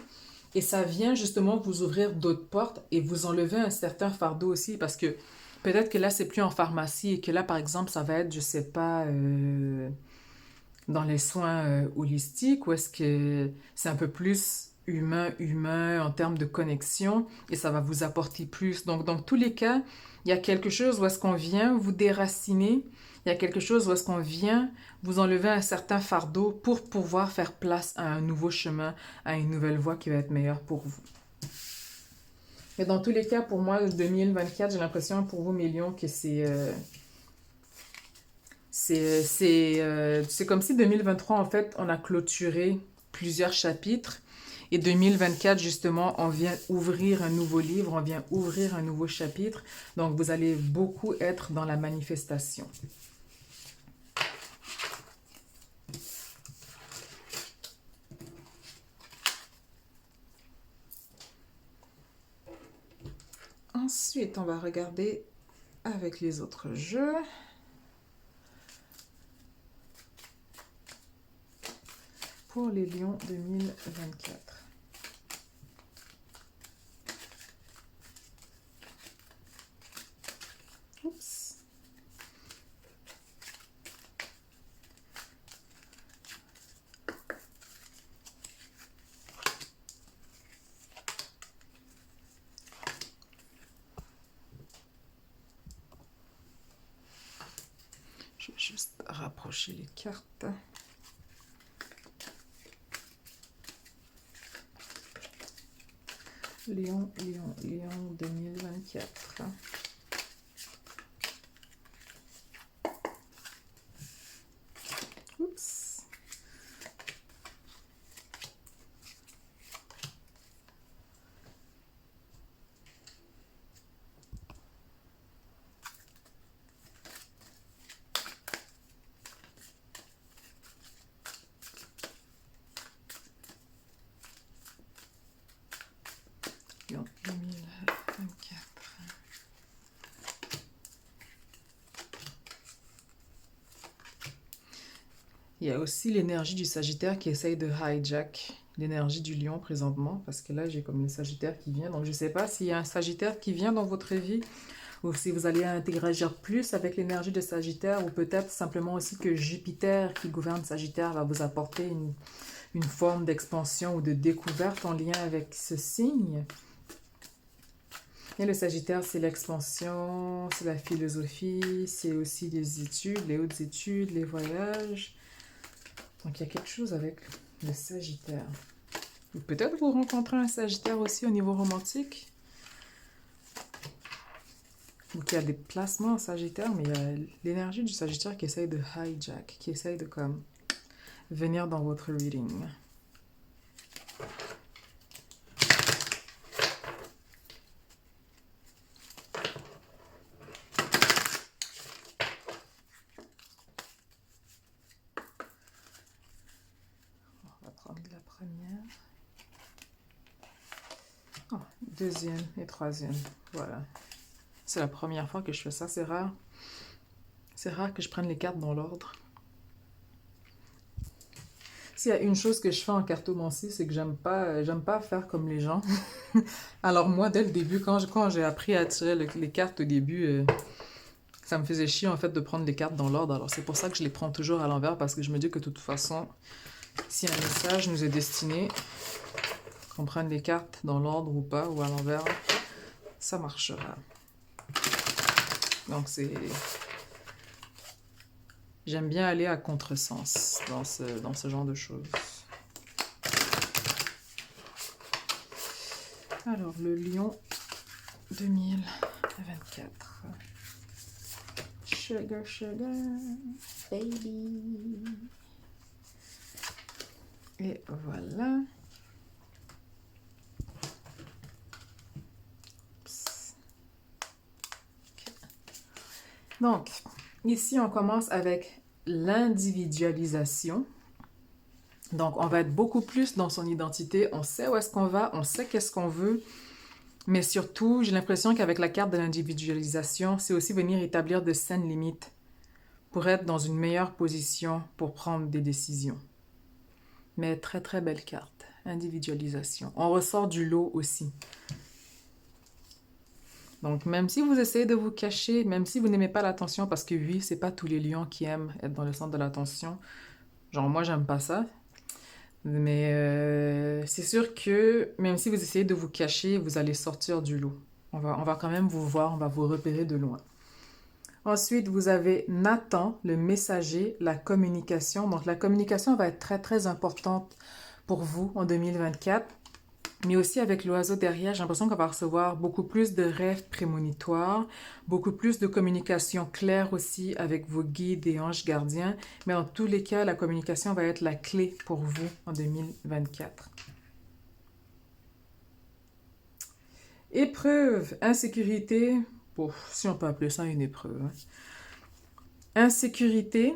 et ça vient justement vous ouvrir d'autres portes et vous enlever un certain fardeau aussi parce que peut-être que là, c'est plus en pharmacie et que là, par exemple, ça va être, je sais pas, dans les soins holistiques ou est-ce que c'est un peu plus humain en termes de connexion et ça va vous apporter plus. Donc, dans tous les cas, il y a quelque chose où est-ce qu'on vient vous déraciner, il y a quelque chose où est-ce qu'on vient vous enlever un certain fardeau pour pouvoir faire place à un nouveau chemin, à une nouvelle voie qui va être meilleure pour vous. Mais dans tous les cas, pour moi, 2024, j'ai l'impression pour vous, Millions, que c'est comme si 2023, en fait, on a clôturé plusieurs chapitres. Et 2024, justement, on vient ouvrir un nouveau livre, on vient ouvrir un nouveau chapitre. Donc, vous allez beaucoup être dans la manifestation. Ensuite, on va regarder avec les autres jeux. Pour les lions 2024. Oups. rapprocher les cartes. Lion, Lion, Lion 2024. Oups. Lion 2024. Il y a aussi l'énergie du Sagittaire qui essaye de hijack l'énergie du Lion présentement, parce que là j'ai comme le Sagittaire qui vient, donc je ne sais pas s'il y a un Sagittaire qui vient dans votre vie, ou si vous allez interagir plus avec l'énergie de Sagittaire, ou peut-être simplement aussi que Jupiter qui gouverne Sagittaire va vous apporter une forme d'expansion ou de découverte en lien avec ce signe. Et le Sagittaire, c'est l'expansion, c'est la philosophie, c'est aussi les études, les hautes études, les voyages. Donc il y a quelque chose avec le Sagittaire. Ou peut-être vous rencontrez un Sagittaire aussi au niveau romantique. Donc il y a des placements en Sagittaire, mais il y a l'énergie du Sagittaire qui essaye de hijack, qui essaye de comme venir dans votre reading. On va prendre la première. Oh, deuxième et troisième. Voilà. C'est la première fois que je fais ça, c'est rare. C'est rare que je prenne les cartes dans l'ordre. S'il y a une chose que je fais en cartomancie, c'est que j'aime pas faire comme les gens. Alors moi, dès le début, quand j'ai appris à tirer les cartes au début, ça me faisait chier en fait de prendre les cartes dans l'ordre. Alors c'est pour ça que je les prends toujours à l'envers, parce que je me dis que de toute façon, si un message nous est destiné, qu'on prenne les cartes dans l'ordre ou pas, ou à l'envers, ça marchera. Donc c'est... J'aime bien aller à contresens dans ce genre de choses. Alors, le Lion 2024. Sugar, sugar, baby. Et voilà. Donc, ici, on commence avec l'individualisation. Donc, on va être beaucoup plus dans son identité. On sait où est-ce qu'on va, on sait qu'est-ce qu'on veut. Mais surtout, j'ai l'impression qu'avec la carte de l'individualisation, c'est aussi venir établir de saines limites pour être dans une meilleure position pour prendre des décisions. Mais très, très belle carte. Individualisation. On ressort du lot aussi. Donc, même si vous essayez de vous cacher, même si vous n'aimez pas l'attention, parce que oui, c'est pas tous les lions qui aiment être dans le centre de l'attention. Genre, moi, j'aime pas ça. Mais c'est sûr que même si vous essayez de vous cacher, vous allez sortir du lot. On va quand même vous voir, on va vous repérer de loin. Ensuite, vous avez Nathan, le messager, la communication. Donc, la communication va être très, très importante pour vous en 2024. Mais aussi avec l'oiseau derrière, j'ai l'impression qu'on va recevoir beaucoup plus de rêves prémonitoires, beaucoup plus de communication claire aussi avec vos guides et anges gardiens. Mais en tous les cas, la communication va être la clé pour vous en 2024. Épreuve, insécurité, bon, si on peut appeler ça une épreuve. Insécurité,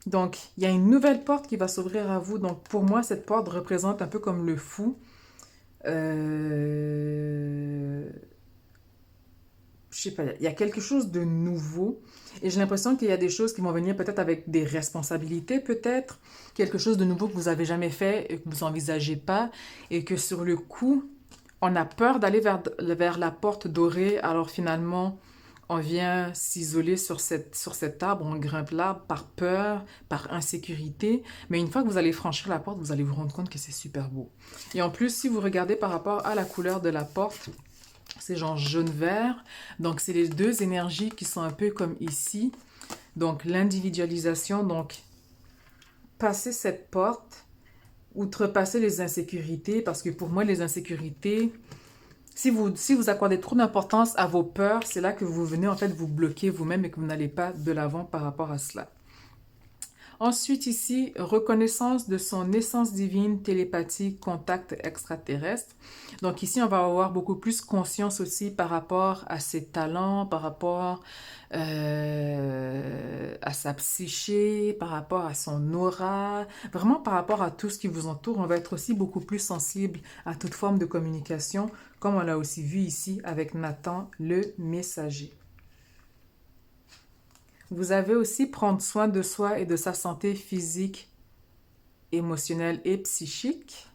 donc il y a une nouvelle porte qui va s'ouvrir à vous. Donc pour moi, cette porte représente un peu comme le fou. Je sais pas, il y a quelque chose de nouveau et j'ai l'impression qu'il y a des choses qui vont venir peut-être avec des responsabilités, peut-être quelque chose de nouveau que vous avez jamais fait et que vous envisagez pas et que sur le coup, on a peur d'aller vers la porte dorée, alors finalement, on vient s'isoler sur cet arbre, on grimpe l'arbre par peur, par insécurité. Mais une fois que vous allez franchir la porte, vous allez vous rendre compte que c'est super beau. Et en plus, si vous regardez par rapport à la couleur de la porte, c'est genre jaune-vert. Donc, c'est les deux énergies qui sont un peu comme ici. Donc, l'individualisation, donc, passer cette porte, outrepasser les insécurités, parce que pour moi, les insécurités, si vous accordez trop d'importance à vos peurs, c'est là que vous venez en fait vous bloquer vous-même et que vous n'allez pas de l'avant par rapport à cela. Ensuite, ici, reconnaissance de son essence divine, télépathie, contact extraterrestre. Donc ici, on va avoir beaucoup plus conscience aussi par rapport à ses talents, par rapport à sa psyché, par rapport à son aura, vraiment par rapport à tout ce qui vous entoure. On va être aussi beaucoup plus sensible à toute forme de communication, comme on l'a aussi vu ici avec Nathan, le messager. Vous avez aussi prendre soin de soi et de sa santé physique, émotionnelle et psychique.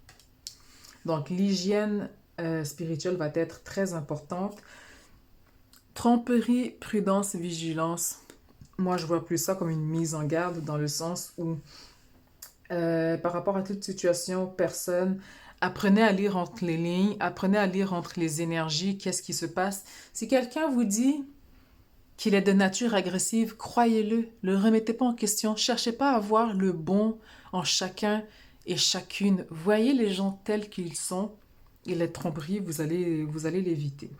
Donc, l'hygiène spirituelle va être très importante. Tromperie, prudence, vigilance. Moi, je vois plus ça comme une mise en garde dans le sens où, par rapport à toute situation, personne, apprenez à lire entre les lignes, apprenez à lire entre les énergies, qu'est-ce qui se passe. Si quelqu'un vous dit qu'il est de nature agressive, croyez-le, ne le remettez pas en question, cherchez pas à voir le bon en chacun et chacune. Voyez les gens tels qu'ils sont et les tromperies, vous allez l'éviter.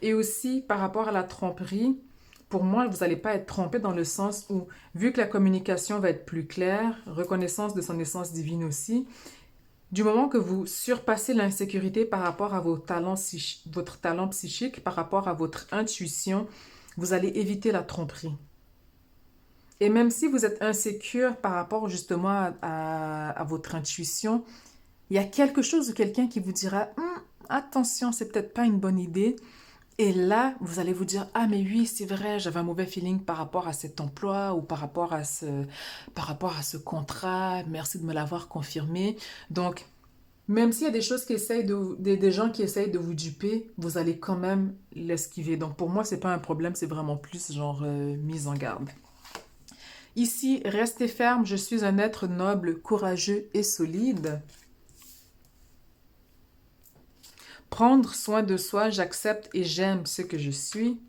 Et aussi, par rapport à la tromperie, pour moi, vous n'allez pas être trompé dans le sens où, vu que la communication va être plus claire, reconnaissance de son essence divine aussi, du moment que vous surpassez l'insécurité par rapport à vos talents, votre talent psychique, par rapport à votre intuition, vous allez éviter la tromperie. Et même si vous êtes insécure par rapport justement à votre intuition, il y a quelque chose ou quelqu'un qui vous dira attention, c'est peut-être pas une bonne idée. Et là, vous allez vous dire ah mais oui, c'est vrai, j'avais un mauvais feeling par rapport à cet emploi ou par rapport à ce contrat. Merci de me l'avoir confirmé. Donc même s'il y a des choses des gens qui essayent de vous duper, vous allez quand même l'esquiver. Donc pour moi, c'est pas un problème, c'est vraiment plus genre mise en garde. Ici, restez ferme, je suis un être noble, courageux et solide. Prendre soin de soi, j'accepte et j'aime ce que je suis.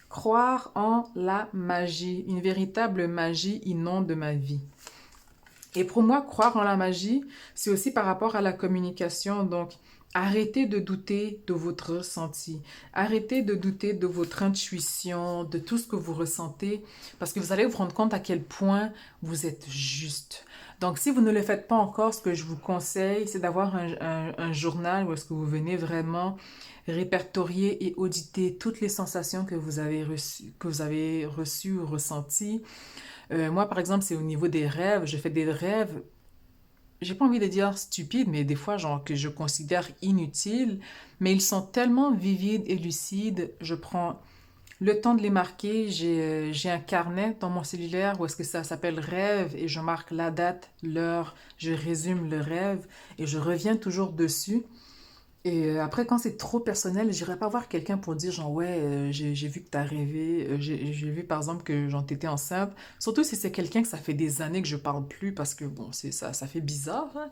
Croire en la magie, une véritable magie inonde ma vie. Et pour moi, croire en la magie, c'est aussi par rapport à la communication. Donc, arrêtez de douter de votre ressenti. Arrêtez de douter de votre intuition, de tout ce que vous ressentez, parce que vous allez vous rendre compte à quel point vous êtes juste. Donc, si vous ne le faites pas encore, ce que je vous conseille, c'est d'avoir un journal où est-ce que vous venez vraiment répertorier et auditer toutes les sensations que vous avez reçues ou ressenties. Moi, par exemple, c'est au niveau des rêves. Je fais des rêves, j'ai pas envie de dire stupides, mais des fois, genre, que je considère inutiles, mais ils sont tellement vivides et lucides. Je prends le temps de les marquer. J'ai un carnet dans mon cellulaire où est-ce que ça s'appelle rêve et je marque la date, l'heure, je résume le rêve et je reviens toujours dessus. Et après, quand c'est trop personnel, j'irai pas voir quelqu'un pour dire genre ouais, j'ai vu que t'as rêvé, j'ai vu par exemple que genre t'étais enceinte. Surtout si c'est quelqu'un que ça fait des années que je parle plus parce que bon, ça fait bizarre, hein.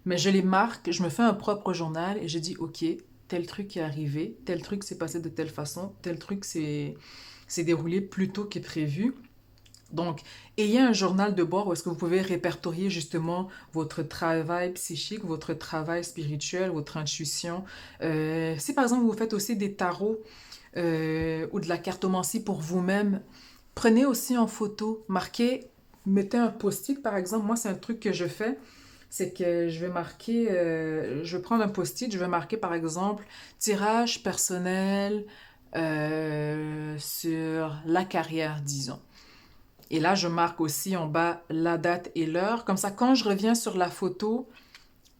Mais je les marque, je me fais un propre journal et je dis ok, tel truc est arrivé, tel truc s'est passé de telle façon, tel truc s'est déroulé plus tôt que prévu. Donc, ayez un journal de bord où est-ce que vous pouvez répertorier justement votre travail psychique, votre travail spirituel, votre intuition. Si par exemple vous faites aussi des tarots ou de la cartomancie pour vous-même, prenez aussi en photo, marquez, mettez un post-it par exemple. Moi, c'est un truc que je fais, c'est que je vais marquer, je vais prendre un post-it, je vais marquer par exemple tirage personnel sur la carrière, disons. Et là, je marque aussi en bas la date et l'heure. Comme ça, quand je reviens sur la photo,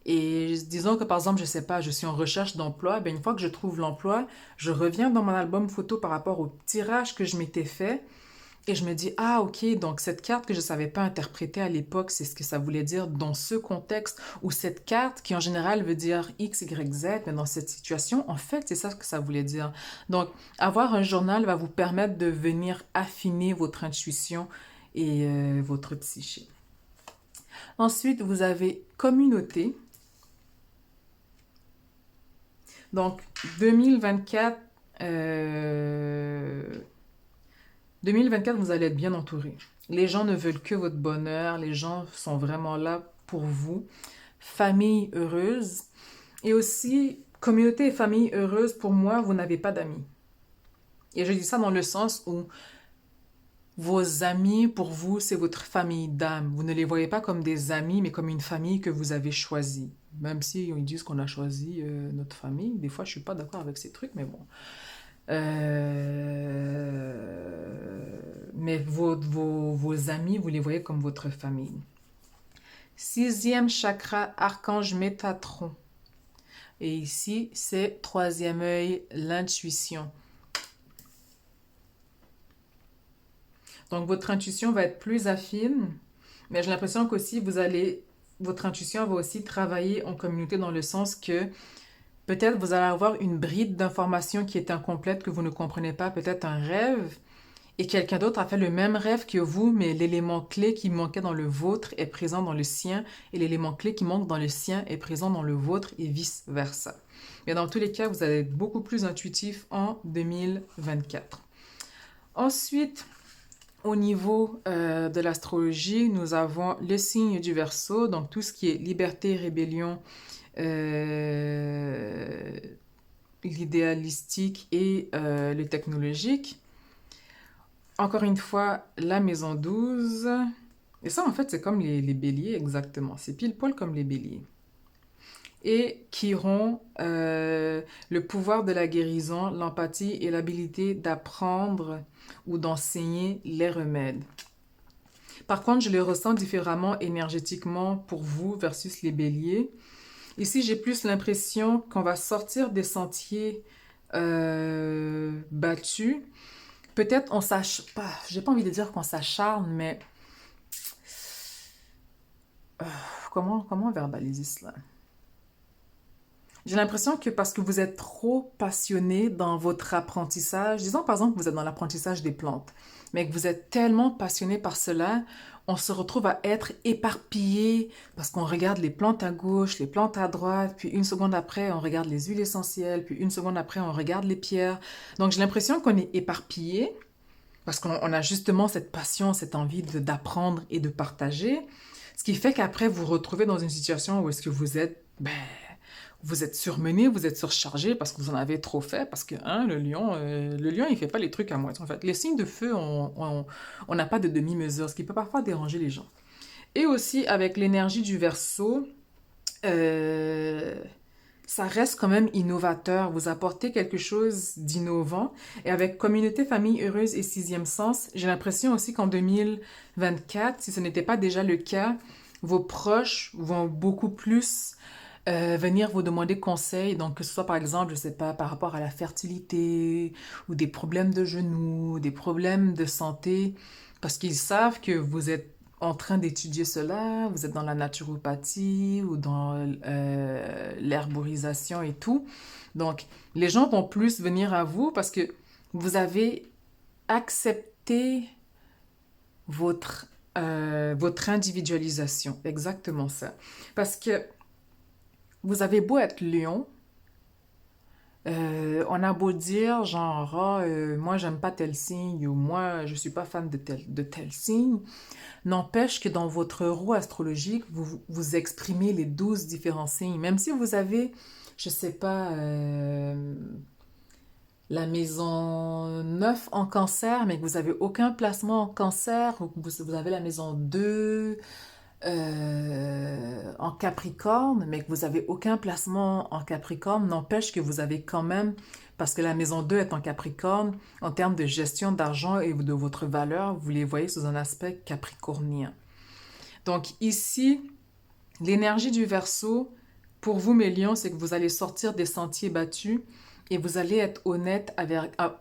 et disons que par exemple, je sais pas, je suis en recherche d'emploi, ben une fois que je trouve l'emploi, je reviens dans mon album photo par rapport au tirage que je m'étais fait. Et je me dis, ah ok, donc cette carte que je ne savais pas interpréter à l'époque, c'est ce que ça voulait dire dans ce contexte, ou cette carte qui en général veut dire X, Y, Z, mais dans cette situation, en fait, c'est ça que ça voulait dire. Donc, avoir un journal va vous permettre de venir affiner votre intuition et votre psyché. Ensuite, vous avez communauté. Donc, 2024, 2024, vous allez être bien entouré. Les gens ne veulent que votre bonheur, les gens sont vraiment là pour vous. Famille heureuse. Et aussi, communauté et famille heureuse, pour moi, vous n'avez pas d'amis. Et je dis ça dans le sens où vos amis, pour vous, c'est votre famille d'âme. Vous ne les voyez pas comme des amis, mais comme une famille que vous avez choisie. Même si ils disent qu'on a choisi notre famille, des fois je suis pas d'accord avec ces trucs, mais bon. Mais vos amis, vous les voyez comme votre famille. Sixième chakra, archange Métatron. Et ici, c'est troisième œil, l'intuition. Donc, votre intuition va être plus affine, mais j'ai l'impression qu'aussi, votre intuition va aussi travailler en communauté dans le sens que peut-être vous allez avoir une bride d'informations qui est incomplète, que vous ne comprenez pas, peut-être un rêve, et quelqu'un d'autre a fait le même rêve que vous, mais l'élément clé qui manquait dans le vôtre est présent dans le sien, et l'élément clé qui manque dans le sien est présent dans le vôtre, et vice-versa. Mais dans tous les cas, vous allez être beaucoup plus intuitif en 2024. Ensuite, au niveau de l'astrologie, nous avons le signe du Verseau, donc tout ce qui est liberté, rébellion, l'idéalistique et le technologique. Encore une fois, la maison 12. Et ça, en fait, c'est comme les béliers, exactement. C'est pile poil comme les béliers. Et Chiron, le pouvoir de la guérison, l'empathie et l'habilité d'apprendre ou d'enseigner les remèdes. Par contre, je les ressens différemment énergétiquement pour vous versus les béliers. Ici, j'ai plus l'impression qu'on va sortir des sentiers battus. Peut-être on s'acharne, j'ai pas envie de dire qu'on s'acharne, mais comment verbaliser cela? J'ai l'impression que parce que vous êtes trop passionné dans votre apprentissage, disons par exemple que vous êtes dans l'apprentissage des plantes, mais que vous êtes tellement passionné par cela, on se retrouve à être éparpillé parce qu'on regarde les plantes à gauche, les plantes à droite, puis une seconde après, on regarde les huiles essentielles, puis une seconde après, on regarde les pierres. Donc j'ai l'impression qu'on est éparpillé parce qu'on a justement cette passion, cette envie d'apprendre et de partager, ce qui fait qu'après, vous vous retrouvez dans une situation où est-ce que vous êtes surmené, vous êtes surchargé parce que vous en avez trop fait, parce que le lion, il fait pas les trucs à moitié. En fait, les signes de feu, on n'a pas de demi-mesure, ce qui peut parfois déranger les gens. Et aussi, avec l'énergie du Verseau, euh, ça reste quand même innovateur. Vous apportez quelque chose d'innovant. Et avec communauté, famille heureuse et sixième sens, j'ai l'impression aussi qu'en 2024, si ce n'était pas déjà le cas, vos proches vont beaucoup plus venir vous demander conseil, donc que ce soit par exemple, je sais pas, par rapport à la fertilité ou des problèmes de genoux, des problèmes de santé, parce qu'ils savent que vous êtes en train d'étudier cela, vous êtes dans la naturopathie ou dans l'herborisation et tout. Donc, les gens vont plus venir à vous parce que vous avez accepté votre individualisation. Exactement ça. Parce que vous avez beau être lion, on a beau dire genre, ah, moi j'aime pas tel signe ou moi je suis pas fan de tel signe, n'empêche que dans votre roue astrologique, vous exprimez les 12 différents signes. Même si vous avez, je sais pas, la maison 9 en cancer, mais que vous avez aucun placement en cancer, ou que vous avez la maison 2 en Capricorne, mais que vous avez aucun placement en Capricorne, n'empêche que vous avez quand même, parce que la maison 2 est en Capricorne, en termes de gestion d'argent et de votre valeur, vous les voyez sous un aspect capricornien. Donc ici, l'énergie du Verseau, pour vous mes lions, c'est que vous allez sortir des sentiers battus et vous allez être honnête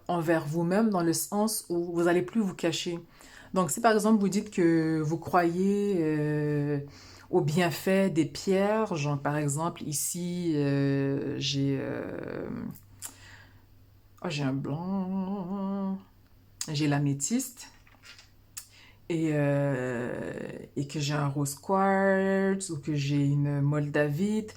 envers vous-même dans le sens où vous n'allez plus vous cacher. Donc, si par exemple vous dites que vous croyez aux bienfaits des pierres, genre par exemple ici j'ai un blanc, j'ai l'améthyste et que j'ai un rose quartz ou que j'ai une moldavite,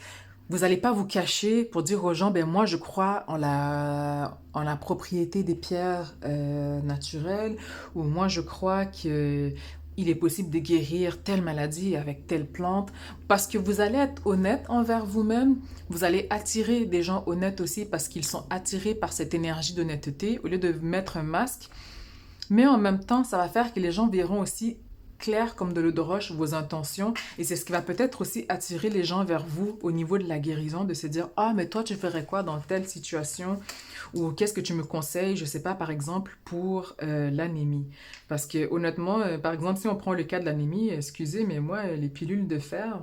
Vous n'allez pas vous cacher pour dire aux gens, ben moi je crois en la propriété des pierres naturelles, ou moi je crois que il est possible de guérir telle maladie avec telle plante, parce que vous allez être honnête envers vous-même, vous allez attirer des gens honnêtes aussi parce qu'ils sont attirés par cette énergie d'honnêteté au lieu de mettre un masque. Mais en même temps, ça va faire que les gens verront aussi clair comme de l'eau de roche vos intentions et c'est ce qui va peut-être aussi attirer les gens vers vous au niveau de la guérison, de se dire ah mais toi tu ferais quoi dans telle situation ou qu'est-ce que tu me conseilles, je sais pas par exemple pour l'anémie parce que honnêtement par exemple si on prend le cas de l'anémie, excusez mais moi les pilules de fer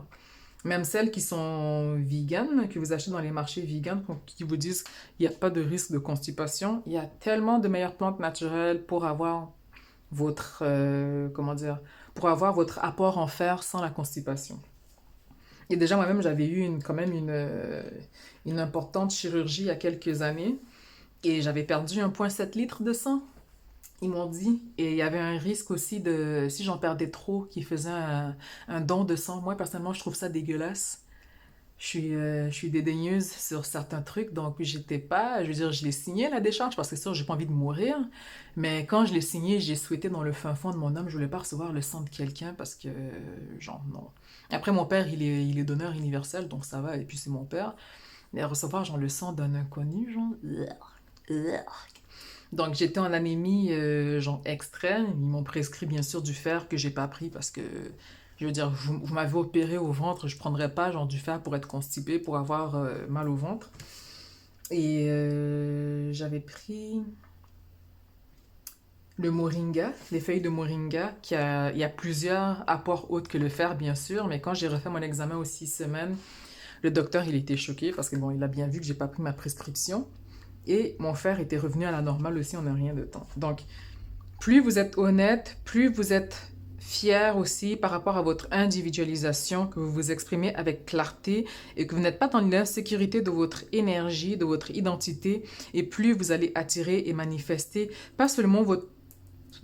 même celles qui sont vegan, que vous achetez dans les marchés vegan, qui vous disent il n'y a pas de risque de constipation, il y a tellement de meilleures plantes naturelles pour avoir votre, comment dire, pour avoir votre apport en fer sans la constipation. Et déjà, moi-même, j'avais eu quand même une importante chirurgie il y a quelques années et j'avais perdu 1,7 litre de sang, ils m'ont dit. Et il y avait un risque aussi de, si j'en perdais trop, qui faisait un don de sang. Moi, personnellement, je trouve ça dégueulasse. Je suis dédaigneuse sur certains trucs, donc j'étais pas, je veux dire, je l'ai signé la décharge parce que c'est sûr, j'ai pas envie de mourir, mais quand je l'ai signé, j'ai souhaité dans le fin fond de mon âme, je voulais pas recevoir le sang de quelqu'un parce que, genre, non. Après, mon père, il est donneur universel, donc ça va, et puis c'est mon père, mais recevoir, genre, le sang d'un inconnu, genre, donc j'étais en anémie, genre, extrême, ils m'ont prescrit bien sûr du fer que j'ai pas pris parce que je veux dire, vous m'avez opéré au ventre, je prendrais pas genre du fer pour être constipé, pour avoir mal au ventre. Et j'avais pris le moringa, les feuilles de moringa, il y a plusieurs apports autres que le fer, bien sûr, mais quand j'ai refait mon examen aux 6 semaines, le docteur, il était choqué parce que bon, il a bien vu que j'ai pas pris ma prescription. Et mon fer était revenu à la normale aussi en un rien de temps. Donc, plus vous êtes honnête, plus vous êtes fier aussi par rapport à votre individualisation, que vous vous exprimez avec clarté et que vous n'êtes pas dans l'insécurité de votre énergie, de votre identité, et plus vous allez attirer et manifester pas seulement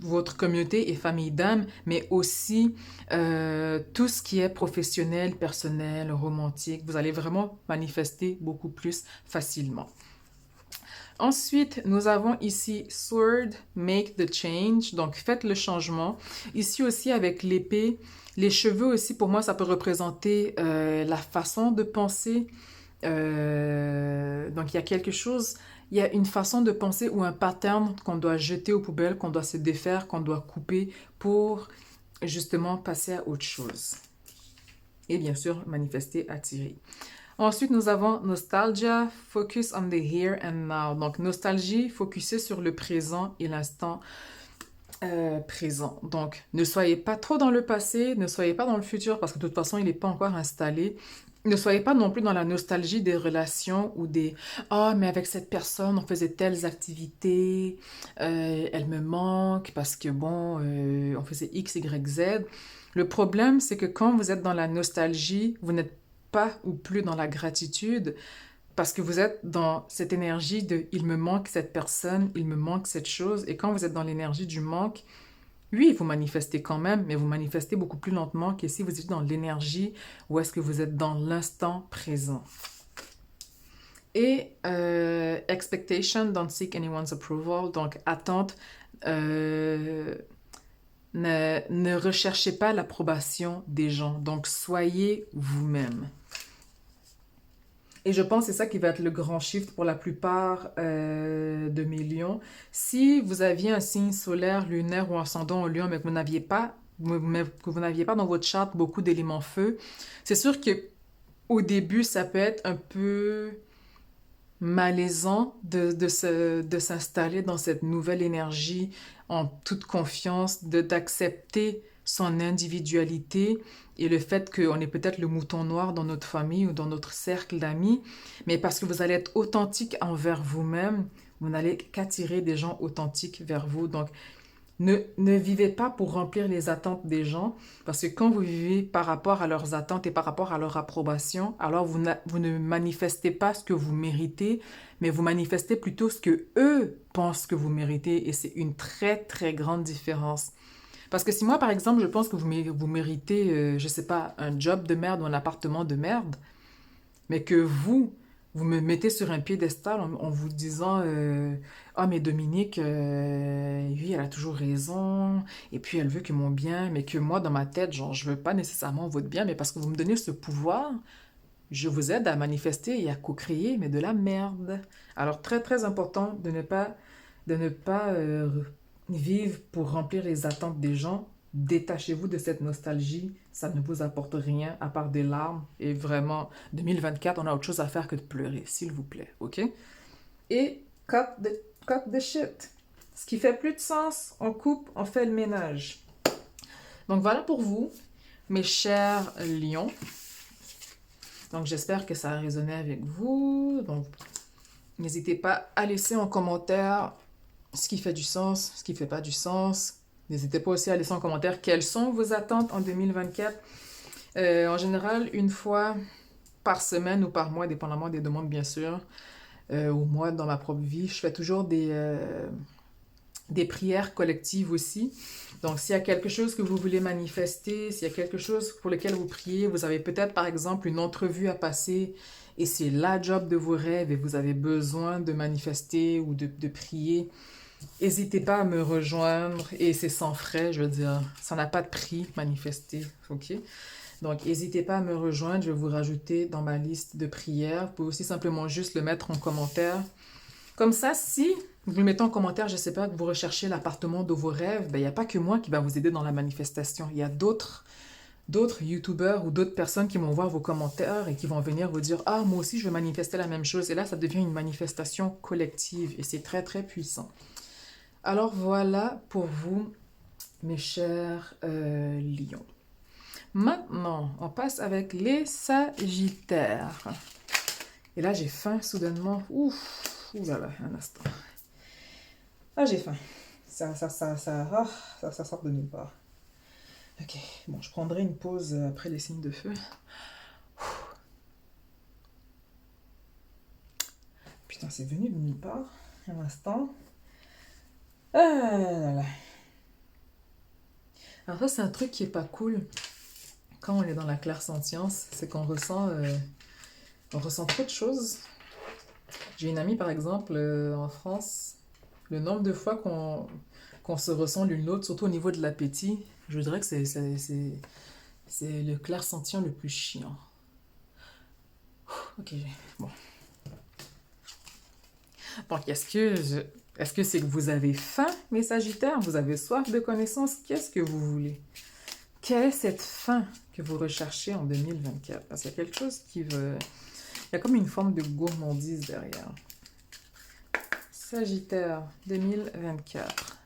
votre communauté et famille d'âme, mais aussi tout ce qui est professionnel, personnel, romantique. Vous allez vraiment manifester beaucoup plus facilement. Ensuite, nous avons ici Sword, Make the Change, donc faites le changement. Ici aussi avec l'épée, les cheveux aussi pour moi ça peut représenter la façon de penser. Donc il y a quelque chose, il y a une façon de penser ou un pattern qu'on doit jeter aux poubelles, qu'on doit se défaire, qu'on doit couper pour justement passer à autre chose. Et bien sûr, manifester, attirer. Ensuite, nous avons Nostalgia, Focus on the Here and Now. Donc, nostalgie, focuser sur le présent et l'instant présent. Donc, ne soyez pas trop dans le passé, ne soyez pas dans le futur parce que de toute façon, il n'est pas encore installé. Ne soyez pas non plus dans la nostalgie des relations ou des ah, mais avec cette personne, on faisait telles activités, elle me manque parce que bon, on faisait X, Y, Z. Le problème, c'est que quand vous êtes dans la nostalgie, vous n'êtes pas ou plus dans la gratitude parce que vous êtes dans cette énergie de il me manque cette personne, il me manque cette chose. Et quand vous êtes dans l'énergie du manque, oui, vous manifestez quand même, mais vous manifestez beaucoup plus lentement que si vous êtes dans l'énergie ou est-ce que vous êtes dans l'instant présent. Et expectation, don't seek anyone's approval. Donc, attente, ne recherchez pas l'approbation des gens. Donc, soyez vous-même. Et je pense que c'est ça qui va être le grand shift pour la plupart de mes lions. Si vous aviez un signe solaire, lunaire ou ascendant au lion, mais que vous n'aviez pas, dans votre charte beaucoup d'éléments feu, c'est sûr que au début, ça peut être un peu malaisant de s'installer dans cette nouvelle énergie en toute confiance, d'accepter son individualité et le fait qu'on est peut-être le mouton noir dans notre famille ou dans notre cercle d'amis, mais parce que vous allez être authentique envers vous-même, vous n'allez qu'attirer des gens authentiques vers vous. Donc, ne vivez pas pour remplir les attentes des gens, parce que quand vous vivez par rapport à leurs attentes et par rapport à leur approbation, alors vous ne manifestez pas ce que vous méritez, mais vous manifestez plutôt ce que eux pensent que vous méritez, et c'est une très très grande différence. Parce que si moi, par exemple, je pense que vous méritez, je sais pas, un job de merde ou un appartement de merde, mais que vous me mettez sur un piédestal en vous disant ah, mais Dominique, oui, elle a toujours raison, et puis elle veut que mon bien, mais que moi, dans ma tête, genre, je veux pas nécessairement votre bien, mais parce que vous me donnez ce pouvoir, je vous aide à manifester et à co-créer, mais de la merde. Alors, très, très important de ne pas vivre pour remplir les attentes des gens. Détachez-vous de cette nostalgie. Ça ne vous apporte rien à part des larmes. Et vraiment, 2024, on a autre chose à faire que de pleurer, s'il vous plaît. OK? Et cut the shit. Ce qui fait plus de sens, on coupe, on fait le ménage. Donc, voilà pour vous, mes chers lions. Donc, j'espère que ça a résonné avec vous. Donc, n'hésitez pas à laisser en commentaire ce qui fait du sens, ce qui ne fait pas du sens. N'hésitez pas aussi à laisser en commentaire quelles sont vos attentes en 2024. En général, une fois par semaine ou par mois, dépendamment des demandes, bien sûr, ou moi, dans ma propre vie, je fais toujours des prières collectives aussi. Donc, s'il y a quelque chose que vous voulez manifester, s'il y a quelque chose pour lequel vous priez, vous avez peut-être, par exemple, une entrevue à passer et c'est la job de vos rêves et vous avez besoin de manifester ou de prier, n'hésitez pas à me rejoindre et c'est sans frais, je veux dire, ça n'a pas de prix, manifester, ok? Donc, n'hésitez pas à me rejoindre, je vais vous rajouter dans ma liste de prières. Vous pouvez aussi simplement juste le mettre en commentaire. Comme ça, si vous le mettez en commentaire, je ne sais pas, que vous recherchez l'appartement de vos rêves, ben, il n'y a pas que moi qui va vous aider dans la manifestation. Il y a d'autres YouTubeurs ou d'autres personnes qui vont voir vos commentaires et qui vont venir vous dire « Ah, moi aussi, je veux manifester la même chose. » Et là, ça devient une manifestation collective et c'est très, très puissant. Alors voilà pour vous, mes chers lions. Maintenant, on passe avec les sagittaires. Et là, j'ai faim soudainement. Ouf, oulala, un instant. Ah, j'ai faim. Ça sort de nulle part. Ok, bon, je prendrai une pause après les signes de feu. Putain, c'est venu de nulle part. Un instant. Ah là là. Alors ça, c'est un truc qui est pas cool quand on est dans la clairsentience, c'est qu'on ressent trop de choses. J'ai une amie, par exemple, en France, le nombre de fois qu'on se ressent l'une l'autre, surtout au niveau de l'appétit, je dirais que c'est le clairsentient le plus chiant. Ok, bon. Donc, est-ce que c'est que vous avez faim, mes sagittaires? Vous avez soif de connaissances? Qu'est-ce que vous voulez? Quelle est cette faim que vous recherchez en 2024? Parce qu'il y a quelque chose qui veut... Il y a comme une forme de gourmandise derrière. Sagittaire 2024.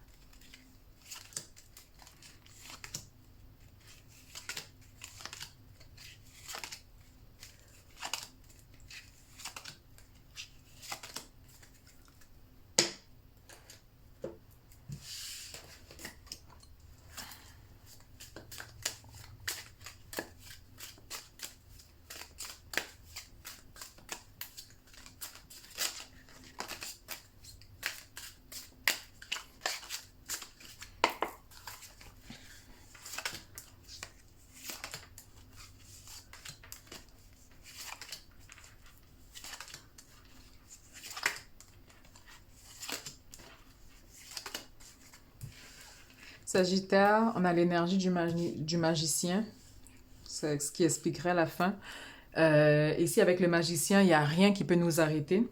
Sagittaire, on a l'énergie du magicien, c'est ce qui expliquerait la fin. Ici, avec le magicien, il n'y a rien qui peut nous arrêter.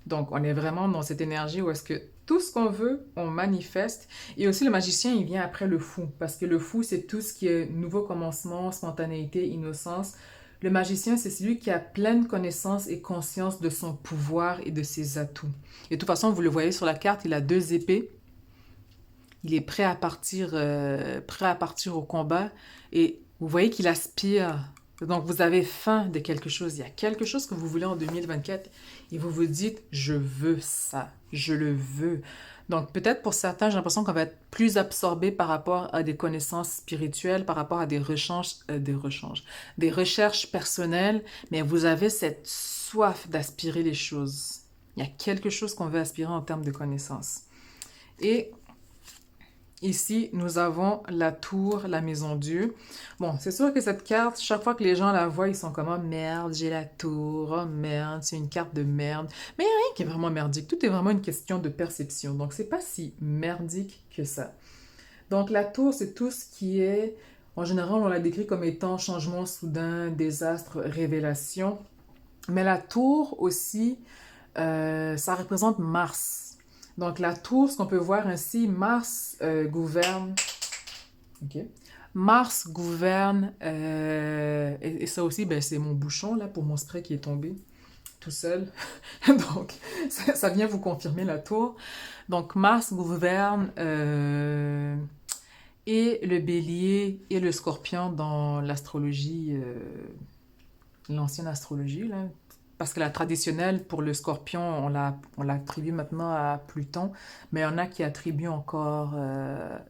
Donc, on est vraiment dans cette énergie où est-ce que tout ce qu'on veut, on manifeste. Et aussi, le magicien, il vient après le fou. Parce que le fou, c'est tout ce qui est nouveau commencement, spontanéité, innocence. Le magicien, c'est celui qui a pleine connaissance et conscience de son pouvoir et de ses atouts. Et de toute façon, vous le voyez sur la carte, il a 2 épées. Il est prêt à partir au combat et vous voyez qu'il aspire. Donc, vous avez faim de quelque chose. Il y a quelque chose que vous voulez en 2024 et vous vous dites, je veux ça, je le veux. Donc, peut-être pour certains, j'ai l'impression qu'on va être plus absorbé par rapport à des connaissances spirituelles, par rapport à des recherches personnelles, mais vous avez cette soif d'aspirer les choses. Il y a quelque chose qu'on veut aspirer en termes de connaissances. Et Ici, nous avons la tour, la maison Dieu. Bon, c'est sûr que cette carte, chaque fois que les gens la voient, ils sont comme, oh merde, j'ai la tour, oh merde, c'est une carte de merde. Mais il n'y a rien qui est vraiment merdique. Tout est vraiment une question de perception. Donc, c'est pas si merdique que ça. Donc, la tour, c'est tout ce qui est, en général, on la décrit comme étant changement soudain, désastre, révélation. Mais la tour aussi, ça représente Mars. Donc la tour, ce qu'on peut voir ainsi, Mars gouverne. Ok. Mars gouverne, et ça aussi, ben, c'est mon bouchon là pour mon spray qui est tombé tout seul. Donc ça vient vous confirmer la tour. Donc Mars gouverne et le bélier et le scorpion dans l'astrologie, l'ancienne astrologie, là. Parce que la traditionnelle, pour le scorpion, on l'attribue maintenant à Pluton, mais il y en a qui attribuent encore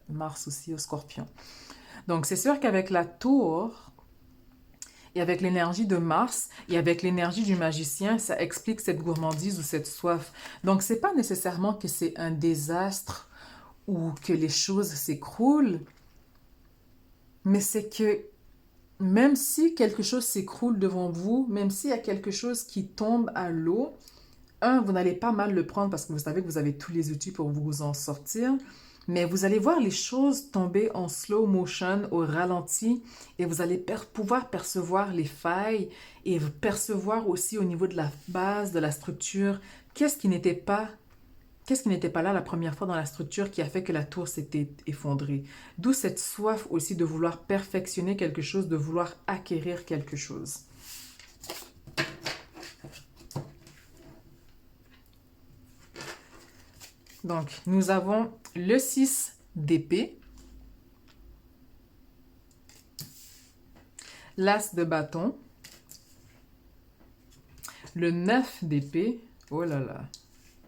Mars aussi au scorpion. Donc c'est sûr qu'avec la tour, et avec l'énergie de Mars, et avec l'énergie du magicien, ça explique cette gourmandise ou cette soif. Donc c'est pas nécessairement que c'est un désastre ou que les choses s'écroulent, mais c'est que même si quelque chose s'écroule devant vous, même s'il y a quelque chose qui tombe à l'eau, vous n'allez pas mal le prendre parce que vous savez que vous avez tous les outils pour vous en sortir, mais vous allez voir les choses tomber en slow motion, au ralenti, et vous allez pouvoir percevoir les failles et percevoir aussi au niveau de la base, de la structure, Qu'est-ce qui n'était pas là la première fois dans la structure qui a fait que la tour s'était effondrée? D'où cette soif aussi de vouloir perfectionner quelque chose, de vouloir acquérir quelque chose. Donc, nous avons le 6 d'épée, l'as de bâton, le 9 d'épée. Oh là là.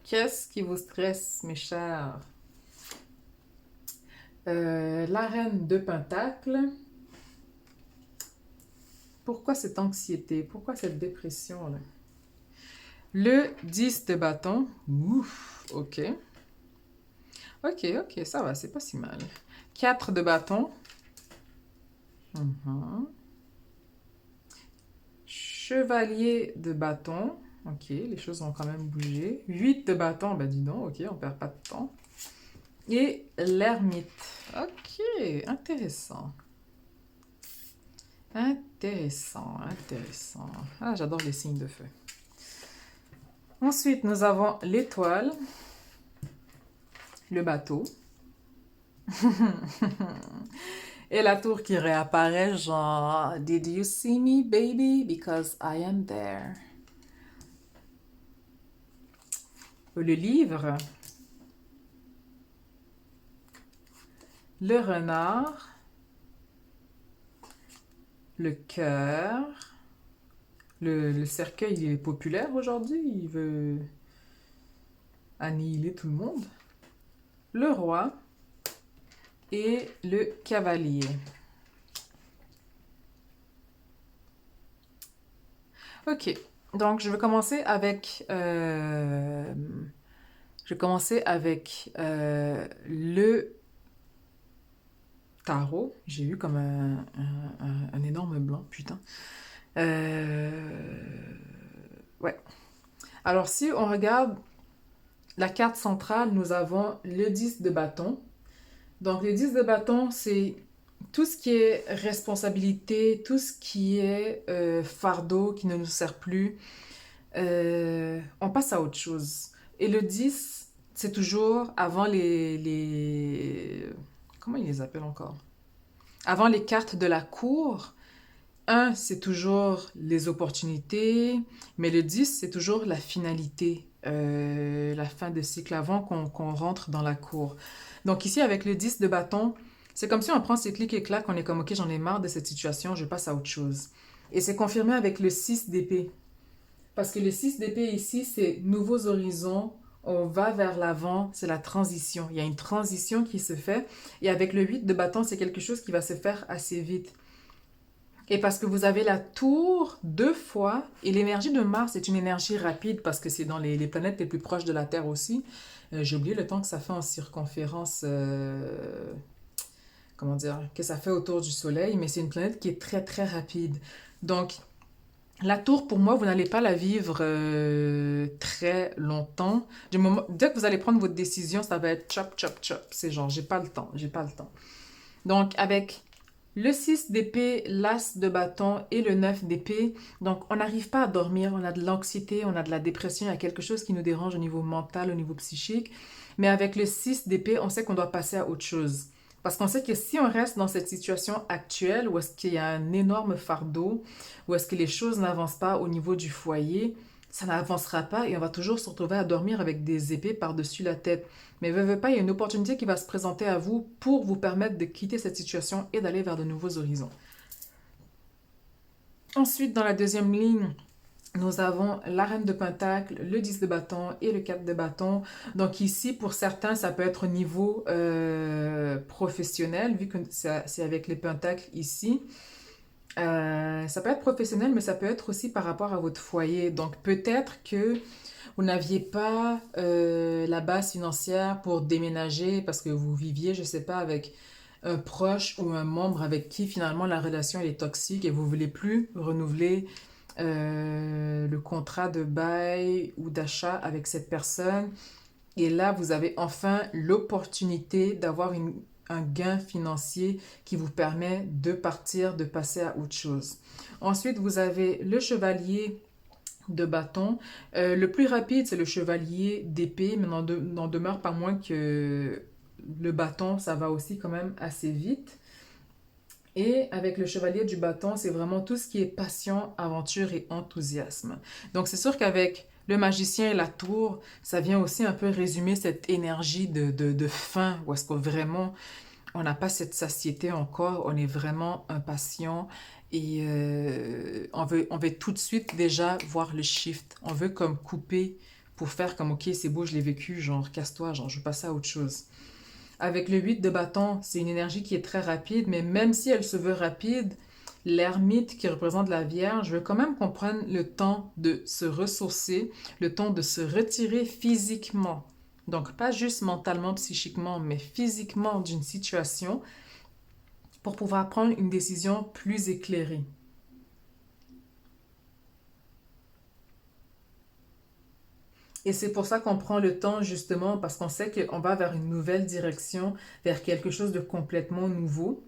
Qu'est-ce qui vous stresse, mes chers? La reine de Pentacle. Pourquoi cette anxiété? Pourquoi cette dépression là? Le 10 de bâton. Ouf, ok. Ok, ça va, c'est pas si mal. 4 de bâton. Chevalier de bâton. Ok, les choses ont quand même bougé. 8 de bâton, ben dis donc, ok, on perd pas de temps. Et l'ermite. Ok, intéressant. Intéressant. Ah, j'adore les signes de feu. Ensuite, nous avons l'étoile, le bateau. Et la tour qui réapparaît, genre, Did you see me, baby? Because I am there. Le livre, le renard, le cœur. Le cercueil il est populaire aujourd'hui, il veut annihiler tout le monde. Le roi et le cavalier. Ok, donc je vais commencer avec, le tarot. J'ai eu comme un énorme blanc, putain. Ouais. Alors si on regarde la carte centrale, nous avons le 10 de bâton. Donc le 10 de bâton, c'est tout ce qui est responsabilité, tout ce qui est fardeau qui ne nous sert plus. On passe à autre chose. Et le 10, c'est toujours avant comment ils les appellent encore? Avant les cartes de la cour. 1, c'est toujours les opportunités, mais le 10, c'est toujours la finalité, la fin de cycle avant qu'on rentre dans la cour. Donc ici, avec le 10 de bâton, c'est comme si on prend ses clics et claques, on est comme, ok, j'en ai marre de cette situation, je passe à autre chose. Et c'est confirmé avec le 6 d'épée. Parce que le 6 d'épée ici, c'est nouveaux horizons, on va vers l'avant, c'est la transition. Il y a une transition qui se fait. Et avec le 8 de bâton, c'est quelque chose qui va se faire assez vite. Et parce que vous avez la tour 2 fois, et l'énergie de Mars est une énergie rapide parce que c'est dans les planètes les plus proches de la Terre aussi. J'ai oublié le temps que ça fait en circonférence, comment dire, que ça fait autour du Soleil, mais c'est une planète qui est très très rapide. Donc, la tour, pour moi, vous n'allez pas la vivre très longtemps. Dès que vous allez prendre votre décision, ça va être chop, chop, chop. C'est genre, j'ai pas le temps, j'ai pas le temps. Donc, avec le 6 d'épée, l'as de bâton et le 9 d'épée, donc on n'arrive pas à dormir, on a de l'anxiété, on a de la dépression, il y a quelque chose qui nous dérange au niveau mental, au niveau psychique. Mais avec le 6 d'épée, on sait qu'on doit passer à autre chose. Parce qu'on sait que si on reste dans cette situation actuelle, où est-ce qu'il y a un énorme fardeau, où est-ce que les choses n'avancent pas au niveau du foyer, ça n'avancera pas et on va toujours se retrouver à dormir avec des épées par-dessus la tête. Mais veux pas, il y a une opportunité qui va se présenter à vous pour vous permettre de quitter cette situation et d'aller vers de nouveaux horizons. Ensuite, dans la deuxième ligne, nous avons la reine de pentacle, le 10 de bâton et le 4 de bâton. Donc ici, pour certains, ça peut être au niveau professionnel, vu que c'est avec les pentacles ici. Ça peut être professionnel, mais ça peut être aussi par rapport à votre foyer. Donc peut-être que vous n'aviez pas la base financière pour déménager parce que vous viviez, je ne sais pas, avec un proche ou un membre avec qui finalement la relation elle est toxique et vous ne voulez plus renouveler le contrat de bail ou d'achat avec cette personne. Et là, vous avez enfin l'opportunité d'avoir un gain financier qui vous permet de partir, de passer à autre chose. Ensuite, vous avez le chevalier de bâton. Le plus rapide, c'est le chevalier d'épée, mais n'en demeure pas moins que le bâton, ça va aussi quand même assez vite. Et avec le chevalier du bâton, c'est vraiment tout ce qui est passion, aventure et enthousiasme. Donc c'est sûr qu'avec le magicien et la tour, ça vient aussi un peu résumer cette énergie de faim, où est-ce que vraiment on n'a pas cette satiété encore, on est vraiment impatient et on veut tout de suite déjà voir le shift. On veut comme couper pour faire comme ok, c'est beau, je l'ai vécu, genre casse-toi, genre je veux passer à autre chose. Avec le 8 de bâton, c'est une énergie qui est très rapide, mais même si elle se veut rapide, l'ermite qui représente la Vierge veut quand même qu'on prenne le temps de se ressourcer, le temps de se retirer physiquement. Donc pas juste mentalement, psychiquement, mais physiquement d'une situation pour pouvoir prendre une décision plus éclairée. Et c'est pour ça qu'on prend le temps justement parce qu'on sait qu'on va vers une nouvelle direction, vers quelque chose de complètement nouveau.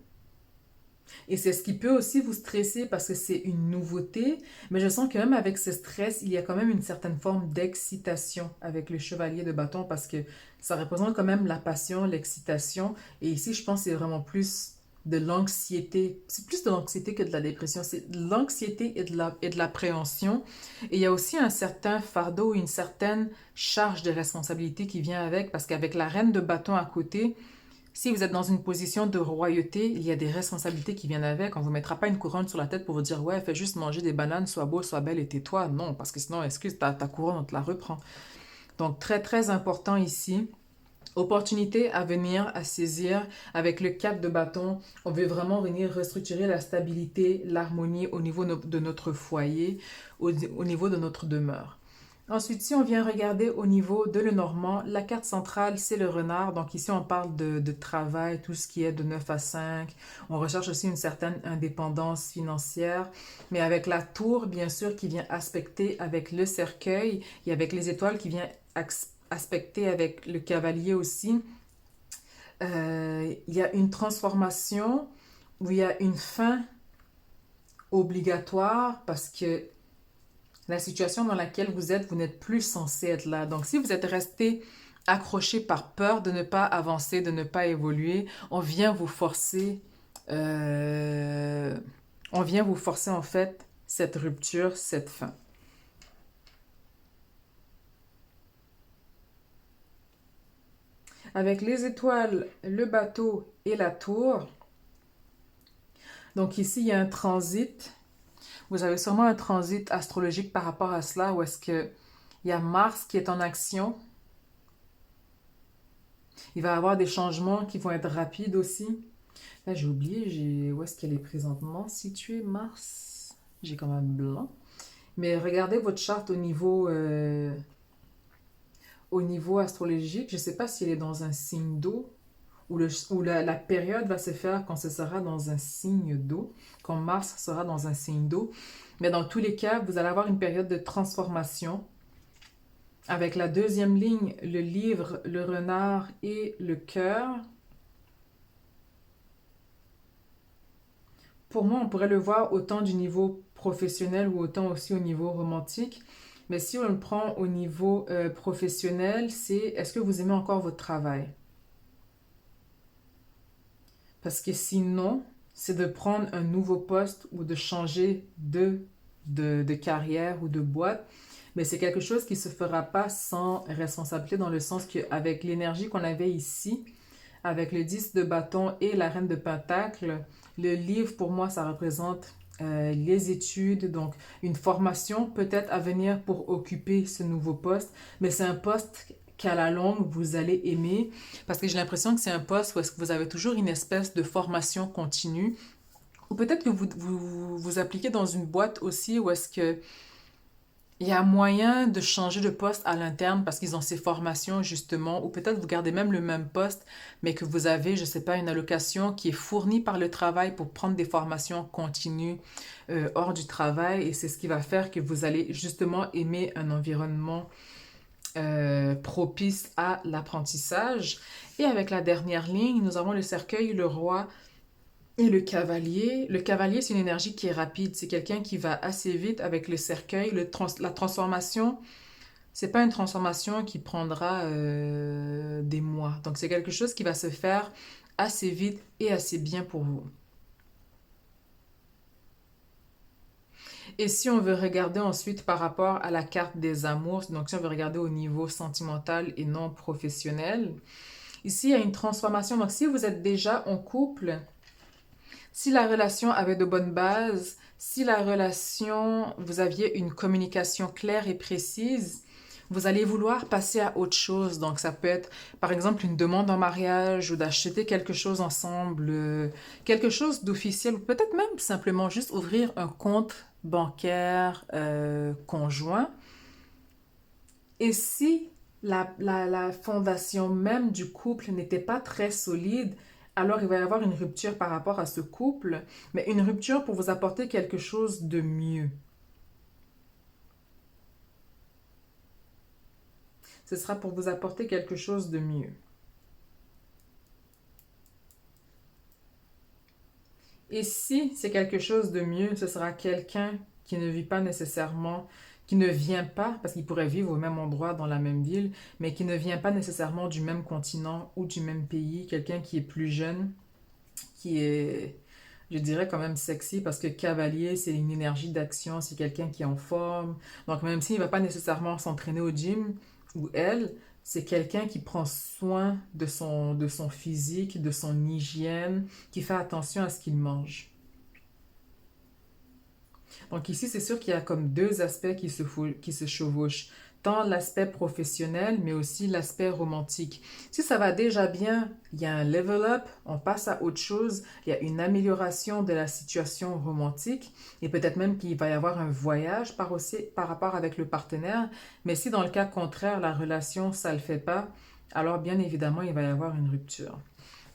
Et c'est ce qui peut aussi vous stresser parce que c'est une nouveauté, mais je sens que même avec ce stress, il y a quand même une certaine forme d'excitation avec le chevalier de bâton parce que ça représente quand même la passion, l'excitation. Et ici, je pense que c'est vraiment plus de l'anxiété. C'est plus de l'anxiété que de la dépression. C'est de l'anxiété et de l'appréhension. Et il y a aussi un certain fardeau, une certaine charge de responsabilité qui vient avec parce qu'avec la reine de bâton à côté, si vous êtes dans une position de royauté, il y a des responsabilités qui viennent avec. On ne vous mettra pas une couronne sur la tête pour vous dire ouais, fais juste manger des bananes, sois beau, sois belle et tais-toi. Non, parce que sinon, excuse, ta couronne, on te la reprend. Donc, très, très important ici. Opportunité à venir, à saisir. Avec le 4 de bâton, on veut vraiment venir restructurer la stabilité, l'harmonie au niveau de notre foyer, au niveau de notre demeure. Ensuite, si on vient regarder au niveau de Lenormand, la carte centrale, c'est le renard. Donc ici, on parle de travail, tout ce qui est de 9 à 5. On recherche aussi une certaine indépendance financière. Mais avec la tour, bien sûr, qui vient aspecter avec le cercueil et avec les étoiles qui vient aspecter avec le cavalier aussi, il y a une transformation où il y a une fin obligatoire parce que la situation dans laquelle vous n'êtes plus censé être là. Donc, si vous êtes resté accroché par peur de ne pas avancer, de ne pas évoluer, euh, on vient vous forcer en fait cette rupture, cette fin. Avec les étoiles, le bateau et la tour, donc ici il y a un transit. Vous avez sûrement un transit astrologique par rapport à cela, où est-ce que il y a Mars qui est en action. Il va y avoir des changements qui vont être rapides aussi. Là, j'ai oublié, où est-ce qu'elle est présentement située, Mars? J'ai comme un blanc. Mais regardez votre charte au niveau astrologique. Je ne sais pas si elle est dans un signe d'eau ou la période va se faire quand ce sera dans un signe d'eau, quand Mars sera dans un signe d'eau. Mais dans tous les cas, vous allez avoir une période de transformation. Avec la deuxième ligne, le livre, le renard et le cœur. Pour moi, on pourrait le voir autant du niveau professionnel ou autant aussi au niveau romantique. Mais si on le prend au niveau professionnel, c'est est-ce que vous aimez encore votre travail? Parce que sinon, c'est de prendre un nouveau poste ou de changer de carrière ou de boîte. Mais c'est quelque chose qui ne se fera pas sans responsabilité dans le sens qu'avec l'énergie qu'on avait ici, avec le 10 de bâton et la reine de pentacle, le livre pour moi ça représente les études, donc une formation peut-être à venir pour occuper ce nouveau poste, mais c'est un poste qu'à la longue vous allez aimer parce que j'ai l'impression que c'est un poste où est-ce que vous avez toujours une espèce de formation continue ou peut-être que vous appliquez dans une boîte aussi où est-ce que il y a moyen de changer de poste à l'interne parce qu'ils ont ces formations justement, ou peut-être vous gardez même le même poste, mais que vous avez, je ne sais pas, une allocation qui est fournie par le travail pour prendre des formations continues hors du travail, et c'est ce qui va faire que vous allez justement aimer un environnement propice à l'apprentissage. Et avec la dernière ligne, nous avons le cercueil, le roi et le cavalier, c'est une énergie qui est rapide. C'est quelqu'un qui va assez vite avec le cercueil. La transformation, c'est pas une transformation qui prendra des mois. Donc, c'est quelque chose qui va se faire assez vite et assez bien pour vous. Et si on veut regarder ensuite par rapport à la carte des amours, donc si on veut regarder au niveau sentimental et non professionnel, ici, il y a une transformation. Donc, si vous êtes déjà en couple, si la relation avait de bonnes bases, si la relation, vous aviez une communication claire et précise, vous allez vouloir passer à autre chose. Donc, ça peut être, par exemple, une demande en mariage ou d'acheter quelque chose ensemble, quelque chose d'officiel, ou peut-être même simplement juste ouvrir un compte bancaire conjoint. Et si la fondation même du couple n'était pas très solide, alors il va y avoir une rupture par rapport à ce couple, mais une rupture pour vous apporter quelque chose de mieux. Ce sera pour vous apporter quelque chose de mieux. Et si c'est quelque chose de mieux, ce sera quelqu'un qui ne vit pas nécessairement, qui ne vient pas, parce qu'il pourrait vivre au même endroit, dans la même ville, mais qui ne vient pas nécessairement du même continent ou du même pays, quelqu'un qui est plus jeune, qui est, je dirais quand même sexy, parce que cavalier, c'est une énergie d'action, c'est quelqu'un qui est en forme. Donc même s'il ne va pas nécessairement s'entraîner au gym, ou elle, c'est quelqu'un qui prend soin de son physique, de son hygiène, qui fait attention à ce qu'il mange. Donc ici, c'est sûr qu'il y a comme deux aspects qui se chevauchent, tant l'aspect professionnel, mais aussi l'aspect romantique. Si ça va déjà bien, il y a un level up, on passe à autre chose, il y a une amélioration de la situation romantique, et peut-être même qu'il va y avoir un voyage par rapport avec le partenaire, mais si dans le cas contraire, la relation, ça ne le fait pas, alors bien évidemment, il va y avoir une rupture.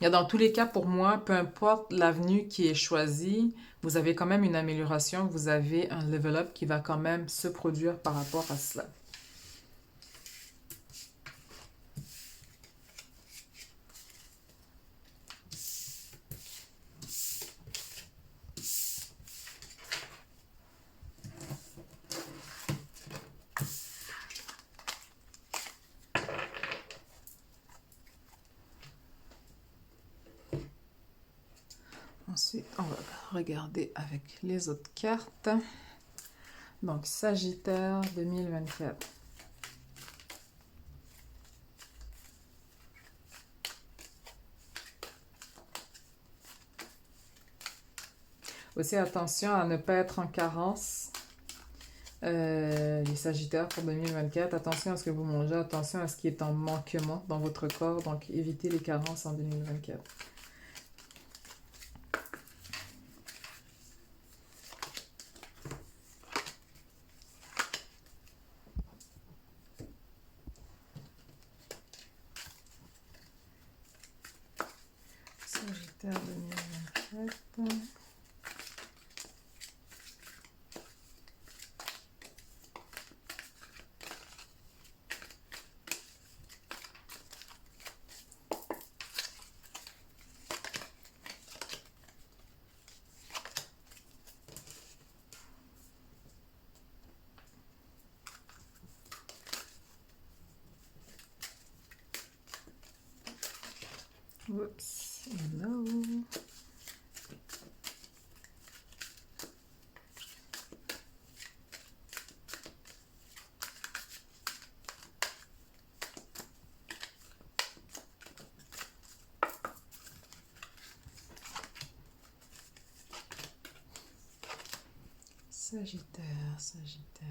Il y a dans tous les cas, pour moi, peu importe l'avenue qui est choisie, vous avez quand même une amélioration, vous avez un level up qui va quand même se produire par rapport à cela. Ensuite, on va regarder avec les autres cartes. Donc, Sagittaire 2024. Aussi, attention à ne pas être en carence. Les Sagittaires pour 2024, attention à ce que vous mangez, attention à ce qui est en manquement dans votre corps, donc évitez les carences en 2024. Oups, no. Sagittaire, Sagittaire.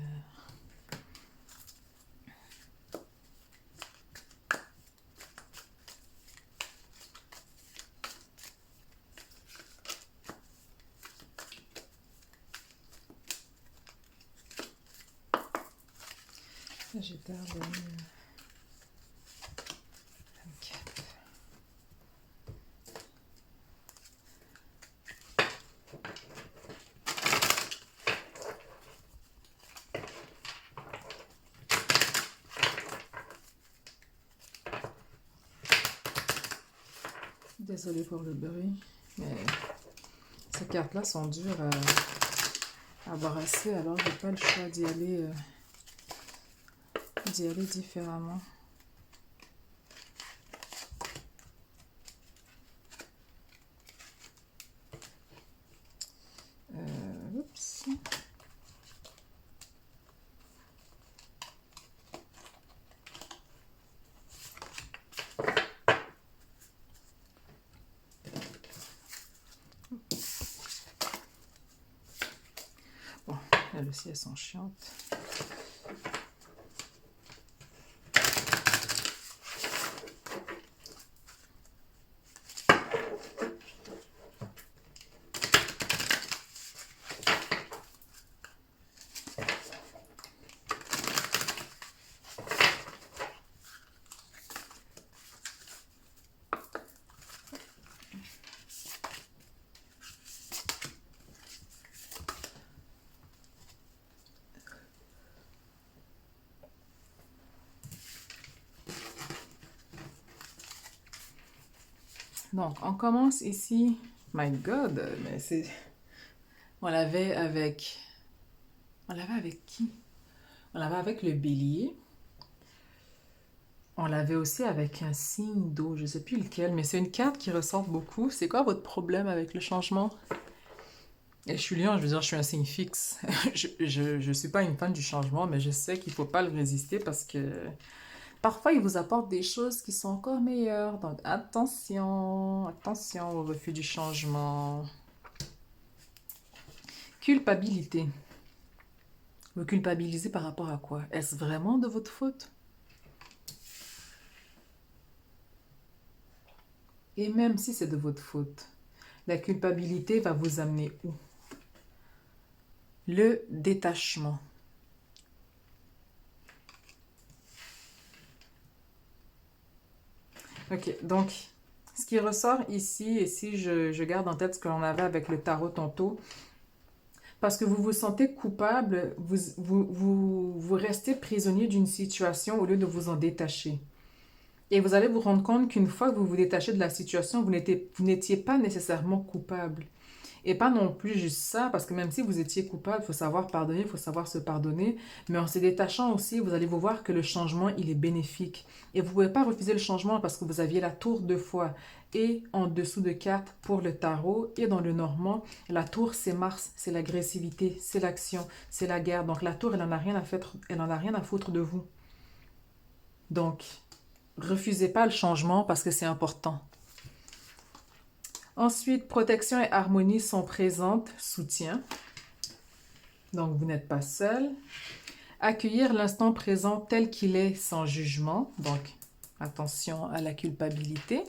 Sagittaire 2024. Désolée pour le bruit, mais ces cartes-là sont dures à brasser, alors j'ai pas le choix d'y aller différemment. Oups. Bon, elles aussi, elles sont chiantes. Donc, on commence ici. My God, mais c'est... On l'avait avec... On l'avait avec qui? On l'avait avec le bélier. On l'avait aussi avec un signe d'eau, je ne sais plus lequel, mais c'est une carte qui ressort beaucoup. C'est quoi votre problème avec le changement? Et je suis lion, je veux dire, je suis un signe fixe. Je suis pas une fan du changement, mais je sais qu'il faut pas le résister parce que parfois il vous apporte des choses qui sont encore meilleures. Donc attention, attention au refus du changement. Culpabilité. Vous culpabilisez par rapport à quoi? Est-ce vraiment de votre faute? Et même si c'est de votre faute, la culpabilité va vous amener où? Le détachement. Ok, donc ce qui ressort ici, et si je garde en tête ce que l'on avait avec le tarot tantôt, parce que vous vous sentez coupable, vous restez prisonnier d'une situation au lieu de vous en détacher. Et vous allez vous rendre compte qu'une fois que vous vous détachez de la situation, vous n'étiez pas nécessairement coupable. Et pas non plus juste ça, parce que même si vous étiez coupable, il faut savoir pardonner, il faut savoir se pardonner. Mais en se détachant aussi, vous allez vous voir que le changement, il est bénéfique. Et vous ne pouvez pas refuser le changement parce que vous aviez la tour 2 fois. Et en dessous de cartes pour le tarot et dans le normand, la tour, c'est Mars, c'est l'agressivité, c'est l'action, c'est la guerre. Donc la tour, elle n'en a rien à foutre, elle en a rien à foutre de vous. Donc, refusez pas le changement parce que c'est important. Ensuite, protection et harmonie sont présentes, soutien. Donc, vous n'êtes pas seul. Accueillir l'instant présent tel qu'il est sans jugement. Donc, attention à la culpabilité.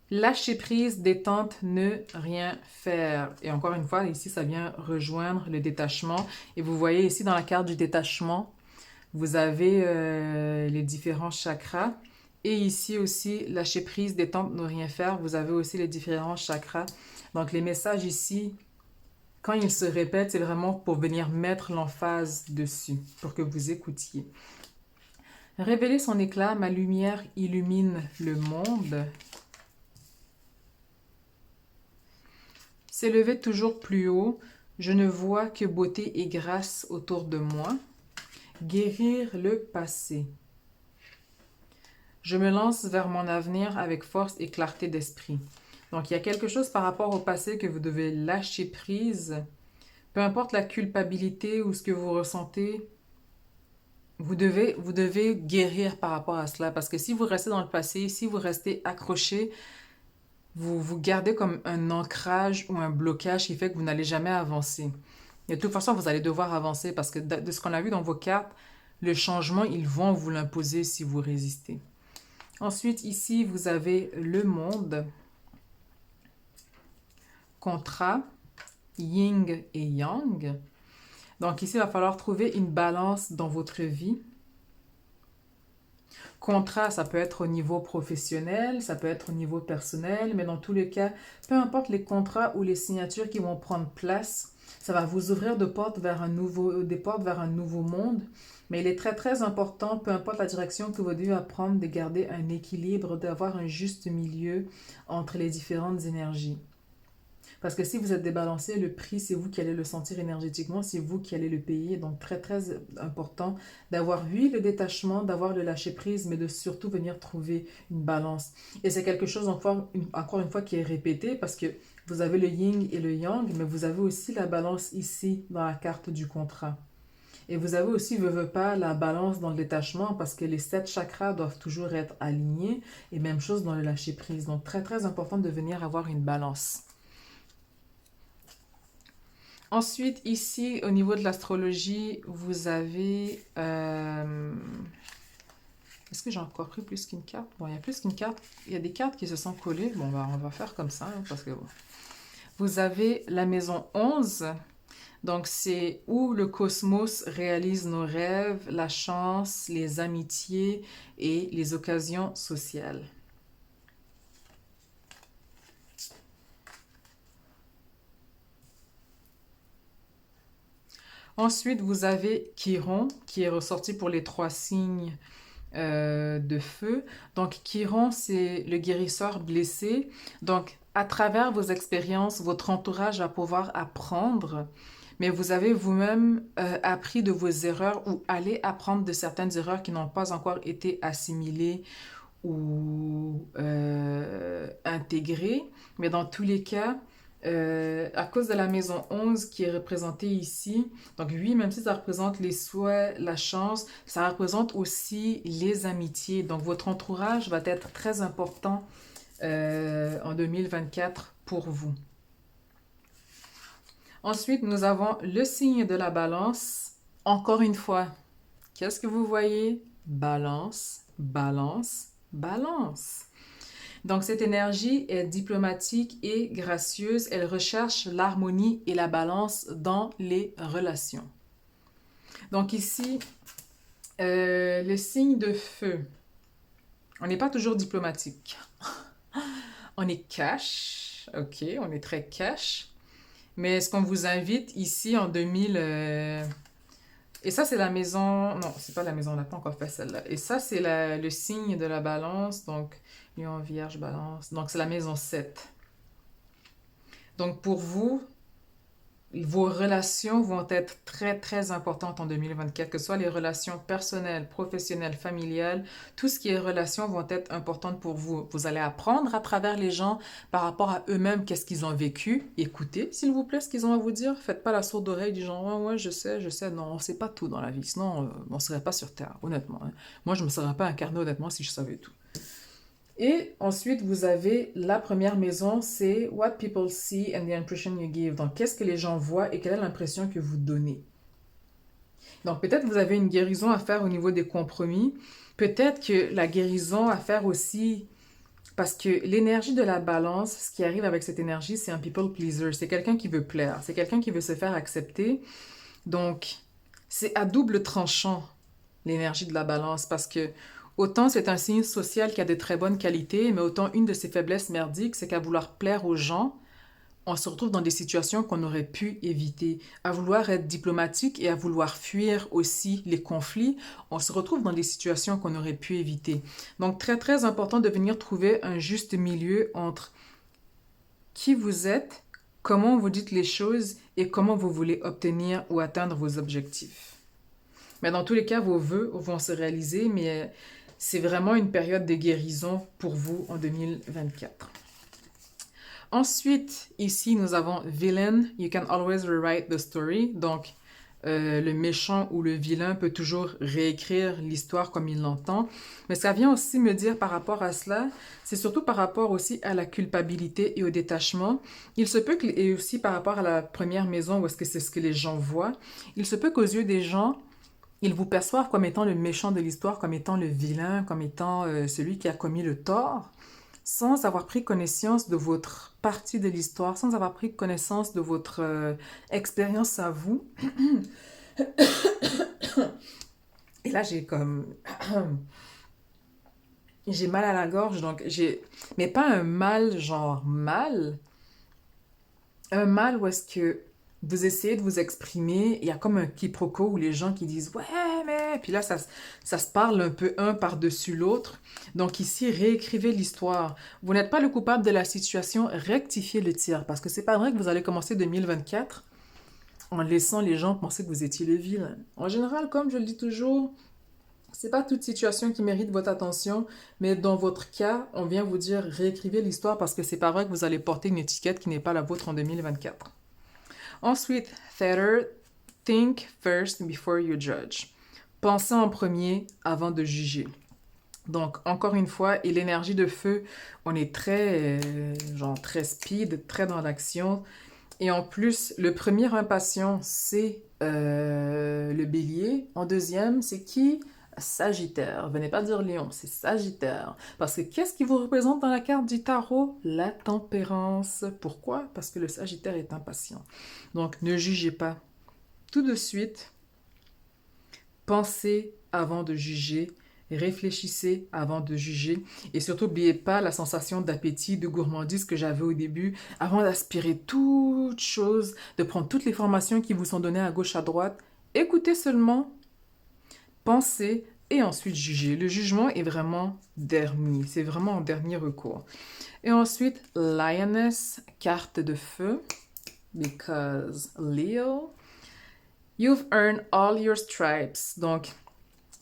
Lâcher prise, détente, ne rien faire. Et encore une fois, ici, ça vient rejoindre le détachement. Et vous voyez ici dans la carte du détachement, vous avez les différents chakras. Et ici aussi, lâcher prise, détente, ne rien faire. Vous avez aussi les différents chakras. Donc, les messages ici, quand ils se répètent, c'est vraiment pour venir mettre l'emphase dessus, pour que vous écoutiez. Révéler son éclat, ma lumière illumine le monde. S'élever toujours plus haut, je ne vois que beauté et grâce autour de moi. Guérir le passé. Je me lance vers mon avenir avec force et clarté d'esprit. Donc, il y a quelque chose par rapport au passé que vous devez lâcher prise. Peu importe la culpabilité ou ce que vous ressentez, vous devez guérir par rapport à cela. Parce que si vous restez dans le passé, si vous restez accroché, vous gardez comme un ancrage ou un blocage qui fait que vous n'allez jamais avancer. Et de toute façon, vous allez devoir avancer parce que de ce qu'on a vu dans vos cartes, le changement, ils vont vous l'imposer si vous résistez. Ensuite, ici, vous avez le monde, contrat, yin et yang. Donc ici, il va falloir trouver une balance dans votre vie. Contrat, ça peut être au niveau professionnel, ça peut être au niveau personnel, mais dans tous les cas, peu importe les contrats ou les signatures qui vont prendre place, ça va vous ouvrir des portes vers un nouveau monde. Mais il est très très important, peu importe la direction que votre vie va prendre, de garder un équilibre, d'avoir un juste milieu entre les différentes énergies. Parce que si vous êtes débalancé, le prix, c'est vous qui allez le sentir énergétiquement, c'est vous qui allez le payer. Donc, très, très important d'avoir, oui, le détachement, d'avoir le lâcher-prise, mais de surtout venir trouver une balance. Et c'est quelque chose, encore une fois, qui est répété parce que vous avez le yin et le yang, mais vous avez aussi la balance ici, dans la carte du contrat. Et vous avez aussi, veux pas, la balance dans le détachement parce que les 7 chakras doivent toujours être alignés. Et même chose dans le lâcher-prise. Donc, très, très important de venir avoir une balance. Ensuite, ici, au niveau de l'astrologie, vous avez... Est-ce que j'ai encore pris plus qu'une carte? Bon, il y a plus qu'une carte. Il y a des cartes qui se sont collées. Bon, on va faire comme ça, hein, parce que... Bon. Vous avez la maison 11. Donc, c'est où le cosmos réalise nos rêves, la chance, les amitiés et les occasions sociales. Ensuite, vous avez Chiron, qui est ressorti pour les 3 signes de feu. Donc, Chiron, c'est le guérisseur blessé. Donc, à travers vos expériences, votre entourage va pouvoir apprendre, mais vous avez vous-même appris de vos erreurs ou allez apprendre de certaines erreurs qui n'ont pas encore été assimilées ou intégrées. Mais dans tous les cas, à cause de la maison 11 qui est représentée ici, donc oui, même si ça représente les souhaits, la chance, ça représente aussi les amitiés. Donc votre entourage va être très important en 2024 pour vous. Ensuite, nous avons le signe de la balance. Encore une fois, qu'est-ce que vous voyez? Balance, balance, balance. Donc, cette énergie est diplomatique et gracieuse. Elle recherche l'harmonie et la balance dans les relations. Donc ici, le signe de feu. On n'est pas toujours diplomatique. On est cash. Ok, on est très cash. Mais ce qu'on vous invite ici en 2000... Et ça, c'est la maison... Non, c'est pas la maison, on n'a pas encore fait celle-là. Et ça, c'est le signe de la balance. Donc, Lion, Vierge, Balance. Donc, c'est la maison 7. Donc, pour vous, vos relations vont être très, très importantes en 2024, que ce soit les relations personnelles, professionnelles, familiales, tout ce qui est relations vont être importantes pour vous. Vous allez apprendre à travers les gens par rapport à eux-mêmes, qu'est-ce qu'ils ont vécu. Écoutez, s'il vous plaît, ce qu'ils ont à vous dire. Faites pas la sourde oreille du genre, ouais, ouais, je sais. Non, on sait pas tout dans la vie. Sinon, on serait pas sur Terre, honnêtement. Hein. Moi, je me serais pas incarné, honnêtement, si je savais tout. Et ensuite, vous avez la première maison, c'est What people see and the impression you give. Donc, qu'est-ce que les gens voient et quelle est l'impression que vous donnez. Donc, peut-être vous avez une guérison à faire au niveau des compromis. Peut-être que la guérison à faire aussi, parce que l'énergie de la balance, ce qui arrive avec cette énergie, c'est un people pleaser. C'est quelqu'un qui veut plaire. C'est quelqu'un qui veut se faire accepter. Donc, c'est à double tranchant, l'énergie de la balance, parce que autant c'est un signe social qui a de très bonnes qualités, mais autant une de ses faiblesses merdiques, c'est qu'à vouloir plaire aux gens, on se retrouve dans des situations qu'on aurait pu éviter. À vouloir être diplomatique et à vouloir fuir aussi les conflits, on se retrouve dans des situations qu'on aurait pu éviter. Donc très très important de venir trouver un juste milieu entre qui vous êtes, comment vous dites les choses et comment vous voulez obtenir ou atteindre vos objectifs. Mais dans tous les cas, vos vœux vont se réaliser, mais c'est vraiment une période de guérison pour vous en 2024. Ensuite, ici, nous avons Villain. You can always rewrite the story. Donc, le méchant ou le vilain peut toujours réécrire l'histoire comme il l'entend. Mais ça vient aussi me dire par rapport à cela, c'est surtout par rapport aussi à la culpabilité et au détachement. Il se peut que, et aussi par rapport à la première maison où est-ce que c'est ce que les gens voient, il se peut qu'aux yeux des gens, ils vous perçoivent comme étant le méchant de l'histoire, comme étant le vilain, comme étant celui qui a commis le tort, sans avoir pris connaissance de votre partie de l'histoire, sans avoir pris connaissance de votre expérience à vous. Et là, j'ai comme... j'ai mal à la gorge, donc j'ai... Mais pas un mal genre mal, un mal où est-ce que vous essayez de vous exprimer, il y a comme un quiproquo où les gens qui disent ouais mais puis là ça se parle un peu un par-dessus l'autre. Donc ici réécrivez l'histoire. Vous n'êtes pas le coupable de la situation, rectifiez le tir parce que c'est pas vrai que vous allez commencer 2024 en laissant les gens penser que vous étiez le vilain. En général, comme je le dis toujours, c'est pas toute situation qui mérite votre attention, mais dans votre cas, on vient vous dire réécrivez l'histoire parce que c'est pas vrai que vous allez porter une étiquette qui n'est pas la vôtre en 2024. Ensuite, Theater, think first before you judge. Pensez en premier avant de juger. Donc, encore une fois, et l'énergie de feu, on est très, très speed, très dans l'action. Et en plus, le premier impatient, c'est le bélier. En deuxième, c'est qui? Sagittaire. Venez pas dire lion, c'est Sagittaire. Parce que qu'est-ce qui vous représente dans la carte du tarot? La tempérance. Pourquoi? Parce que le Sagittaire est impatient. Donc, ne jugez pas. Tout de suite, pensez avant de juger. Réfléchissez avant de juger. Et surtout, n'oubliez pas la sensation d'appétit, de gourmandise que j'avais au début. Avant d'aspirer toutes choses, de prendre toutes les formations qui vous sont données à gauche, à droite, écoutez seulement, pensez et ensuite jugez. Le jugement est vraiment dernier. C'est vraiment en dernier recours. Et ensuite, Lioness, carte de feu. Because Leo, you've earned all your stripes. Donc,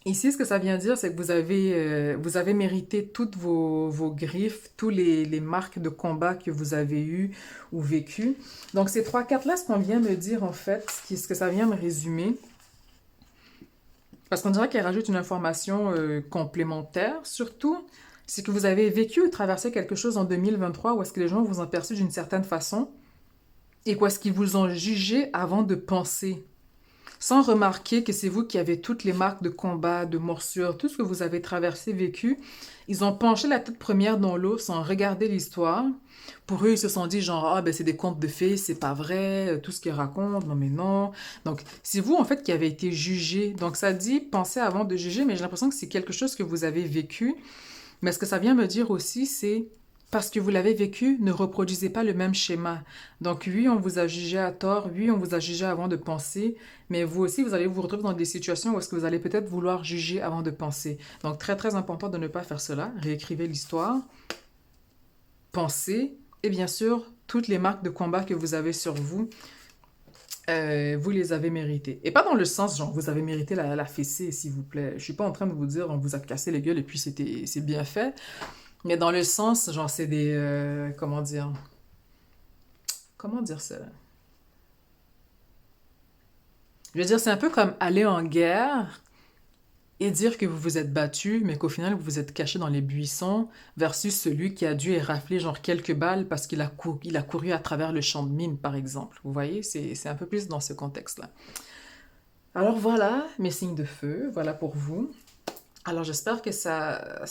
ici, ce que ça vient dire, c'est que vous avez mérité toutes vos griffes, tous les marques de combat que vous avez eues ou vécues. Donc, ces trois cartes-là, ce qu'on vient me dire, en fait, ce que ça vient me résumer, parce qu'on dirait qu'elle rajoute une information complémentaire, surtout, c'est que vous avez vécu ou traversé quelque chose en 2023 où est-ce que les gens vous ont perçu d'une certaine façon et où est-ce qu'ils vous ont jugé avant de penser, sans remarquer que c'est vous qui avez toutes les marques de combat, de morsures, tout ce que vous avez traversé, vécu. Ils ont penché la tête première dans l'eau sans regarder l'histoire. Pour eux, ils se sont dit genre, ah ben c'est des contes de fées, c'est pas vrai, tout ce qu'ils racontent, non mais non. Donc, c'est vous en fait qui avez été jugé. Donc, ça dit, pensez avant de juger, mais j'ai l'impression que c'est quelque chose que vous avez vécu. Mais ce que ça vient me dire aussi, c'est parce que vous l'avez vécu, ne reproduisez pas le même schéma. Donc oui, on vous a jugé à tort, oui, on vous a jugé avant de penser, mais vous aussi, vous allez vous retrouver dans des situations où est-ce que vous allez peut-être vouloir juger avant de penser. Donc très très important de ne pas faire cela. Réécrivez l'histoire, pensez, et bien sûr, toutes les marques de combat que vous avez sur vous, vous les avez méritées. Et pas dans le sens, genre, vous avez mérité la fessée, s'il vous plaît. Je suis pas en train de vous dire, on vous a cassé les gueules et puis c'est bien fait. Mais dans le sens, genre, c'est des... comment dire? Comment dire ça? Je veux dire, c'est un peu comme aller en guerre et dire que vous vous êtes battu, mais qu'au final, vous vous êtes caché dans les buissons, versus celui qui a dû érafler, genre, quelques balles parce qu'il a couru à travers le champ de mine, par exemple. Vous voyez? C'est un peu plus dans ce contexte-là. Alors voilà, mes signes de feu, voilà pour vous. Alors, j'espère que ça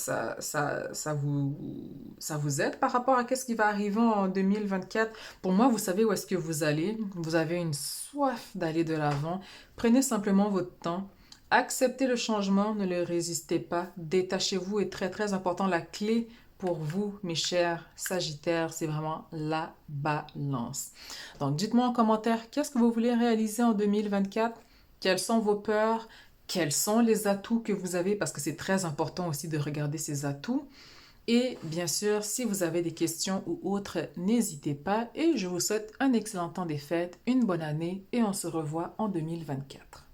vous aide par rapport à ce qui va arriver en 2024. Pour moi, vous savez où est-ce que vous allez. Vous avez une soif d'aller de l'avant. Prenez simplement votre temps. Acceptez le changement, ne le résistez pas. Détachez-vous est très, très important. La clé pour vous, mes chers Sagittaires, c'est vraiment la balance. Donc, dites-moi en commentaire, qu'est-ce que vous voulez réaliser en 2024? Quelles sont vos peurs? Quels sont les atouts que vous avez, parce que c'est très important aussi de regarder ces atouts. Et bien sûr, si vous avez des questions ou autres, n'hésitez pas. Et je vous souhaite un excellent temps des fêtes, une bonne année et on se revoit en 2024.